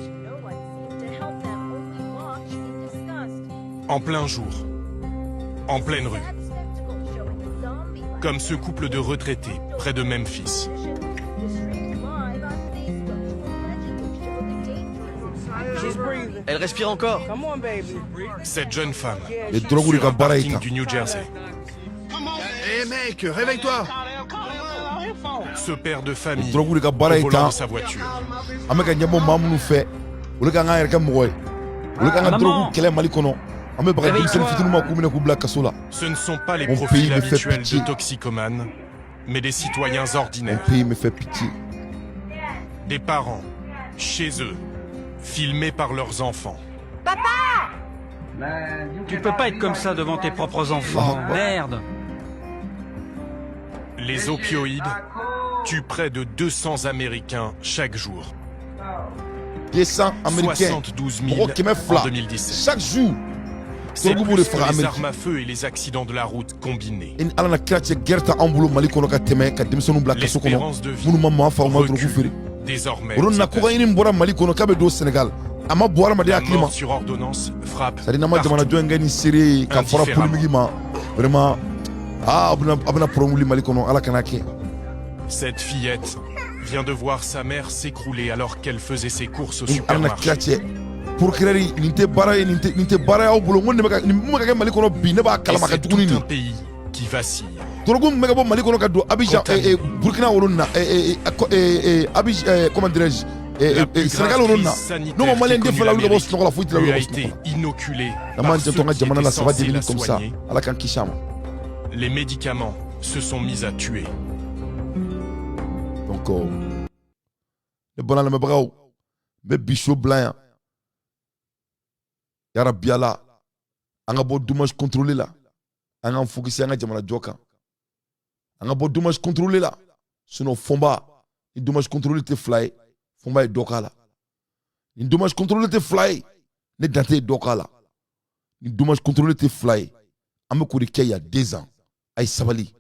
S13: En plein jour, en pleine rue. Comme ce couple de retraités près de Memphis.
S14: Elle respire encore.
S13: Cette jeune femme
S1: sur
S13: un parking du New Jersey.
S14: Hé mec, réveille-toi.
S13: Ce père de famille au volant de sa voiture. Ce ne sont pas les profils habituels de toxicomanes, mais des citoyens ordinaires.
S1: Mon pays me fait pitié.
S13: Des parents, chez eux, filmés par leurs enfants.
S15: Papa! Tu peux pas être comme ça devant tes propres enfants, merde!
S13: Les opioïdes tuent près de 200 Américains chaque jour.
S1: 200 Américains
S13: 72 000 en 2017.
S1: Chaque jour.
S13: C'est plus que les armes à feu et les accidents de la route combinés.
S1: L'espérance
S13: de vie recule désormais. La mort sur ordonnance frappe indifféremment. Cette fillette vient de voir sa mère s'écrouler alors qu'elle faisait ses courses au supermarché. C'est tout un pays qui vacille. La plus grave crise sanitaire lui a été inoculée par ceux qui étaient censés la soigner. Les médicaments se sont mis à tuer.
S1: Donc, le bon allemabra, le bichot blanc, Yarabiala, un abo dommage contrôlé là, un en focus un jamana joka, un abo dommage contrôlé là, sinon fomba, il dommage contrôlé te fly, fomba est dokala, il dommage contrôlé te fly, ne dante dokala, il dommage contrôlé te fly, un me kourike il y a 2 ans, aïe sabali,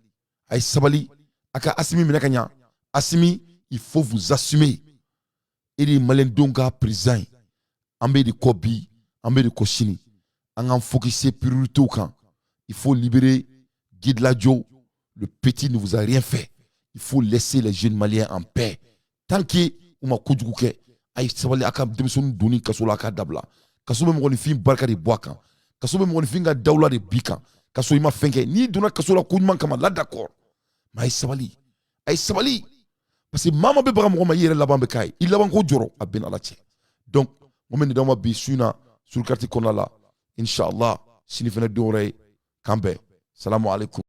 S1: aka Asimi minakanya. Asimi, il faut vous assumer. Et les malins donga prison, ambe de kobi, ambe de koshini, en focusé priorité au camp. Il faut libérer Guy Ladjo. Le petit ne vous a rien fait. Il faut laisser les jeunes maliens en paix. Tant que ou ma kujouke, aïe sabali akam demson doni kasola kadabla. Kaso me moni fin barka de boakan. Kaso me moni fin ga daula de bikan. Kaso ima fenke ni dona kasola kujman kama la d'accord. Mais aïe sabali. Parce que maman be baga mo ma yere laban be kay il laban ko joro abin ala che donc mo men dama bi suna sur carte konala inshallah sini fena dore kambe salamu alaikum.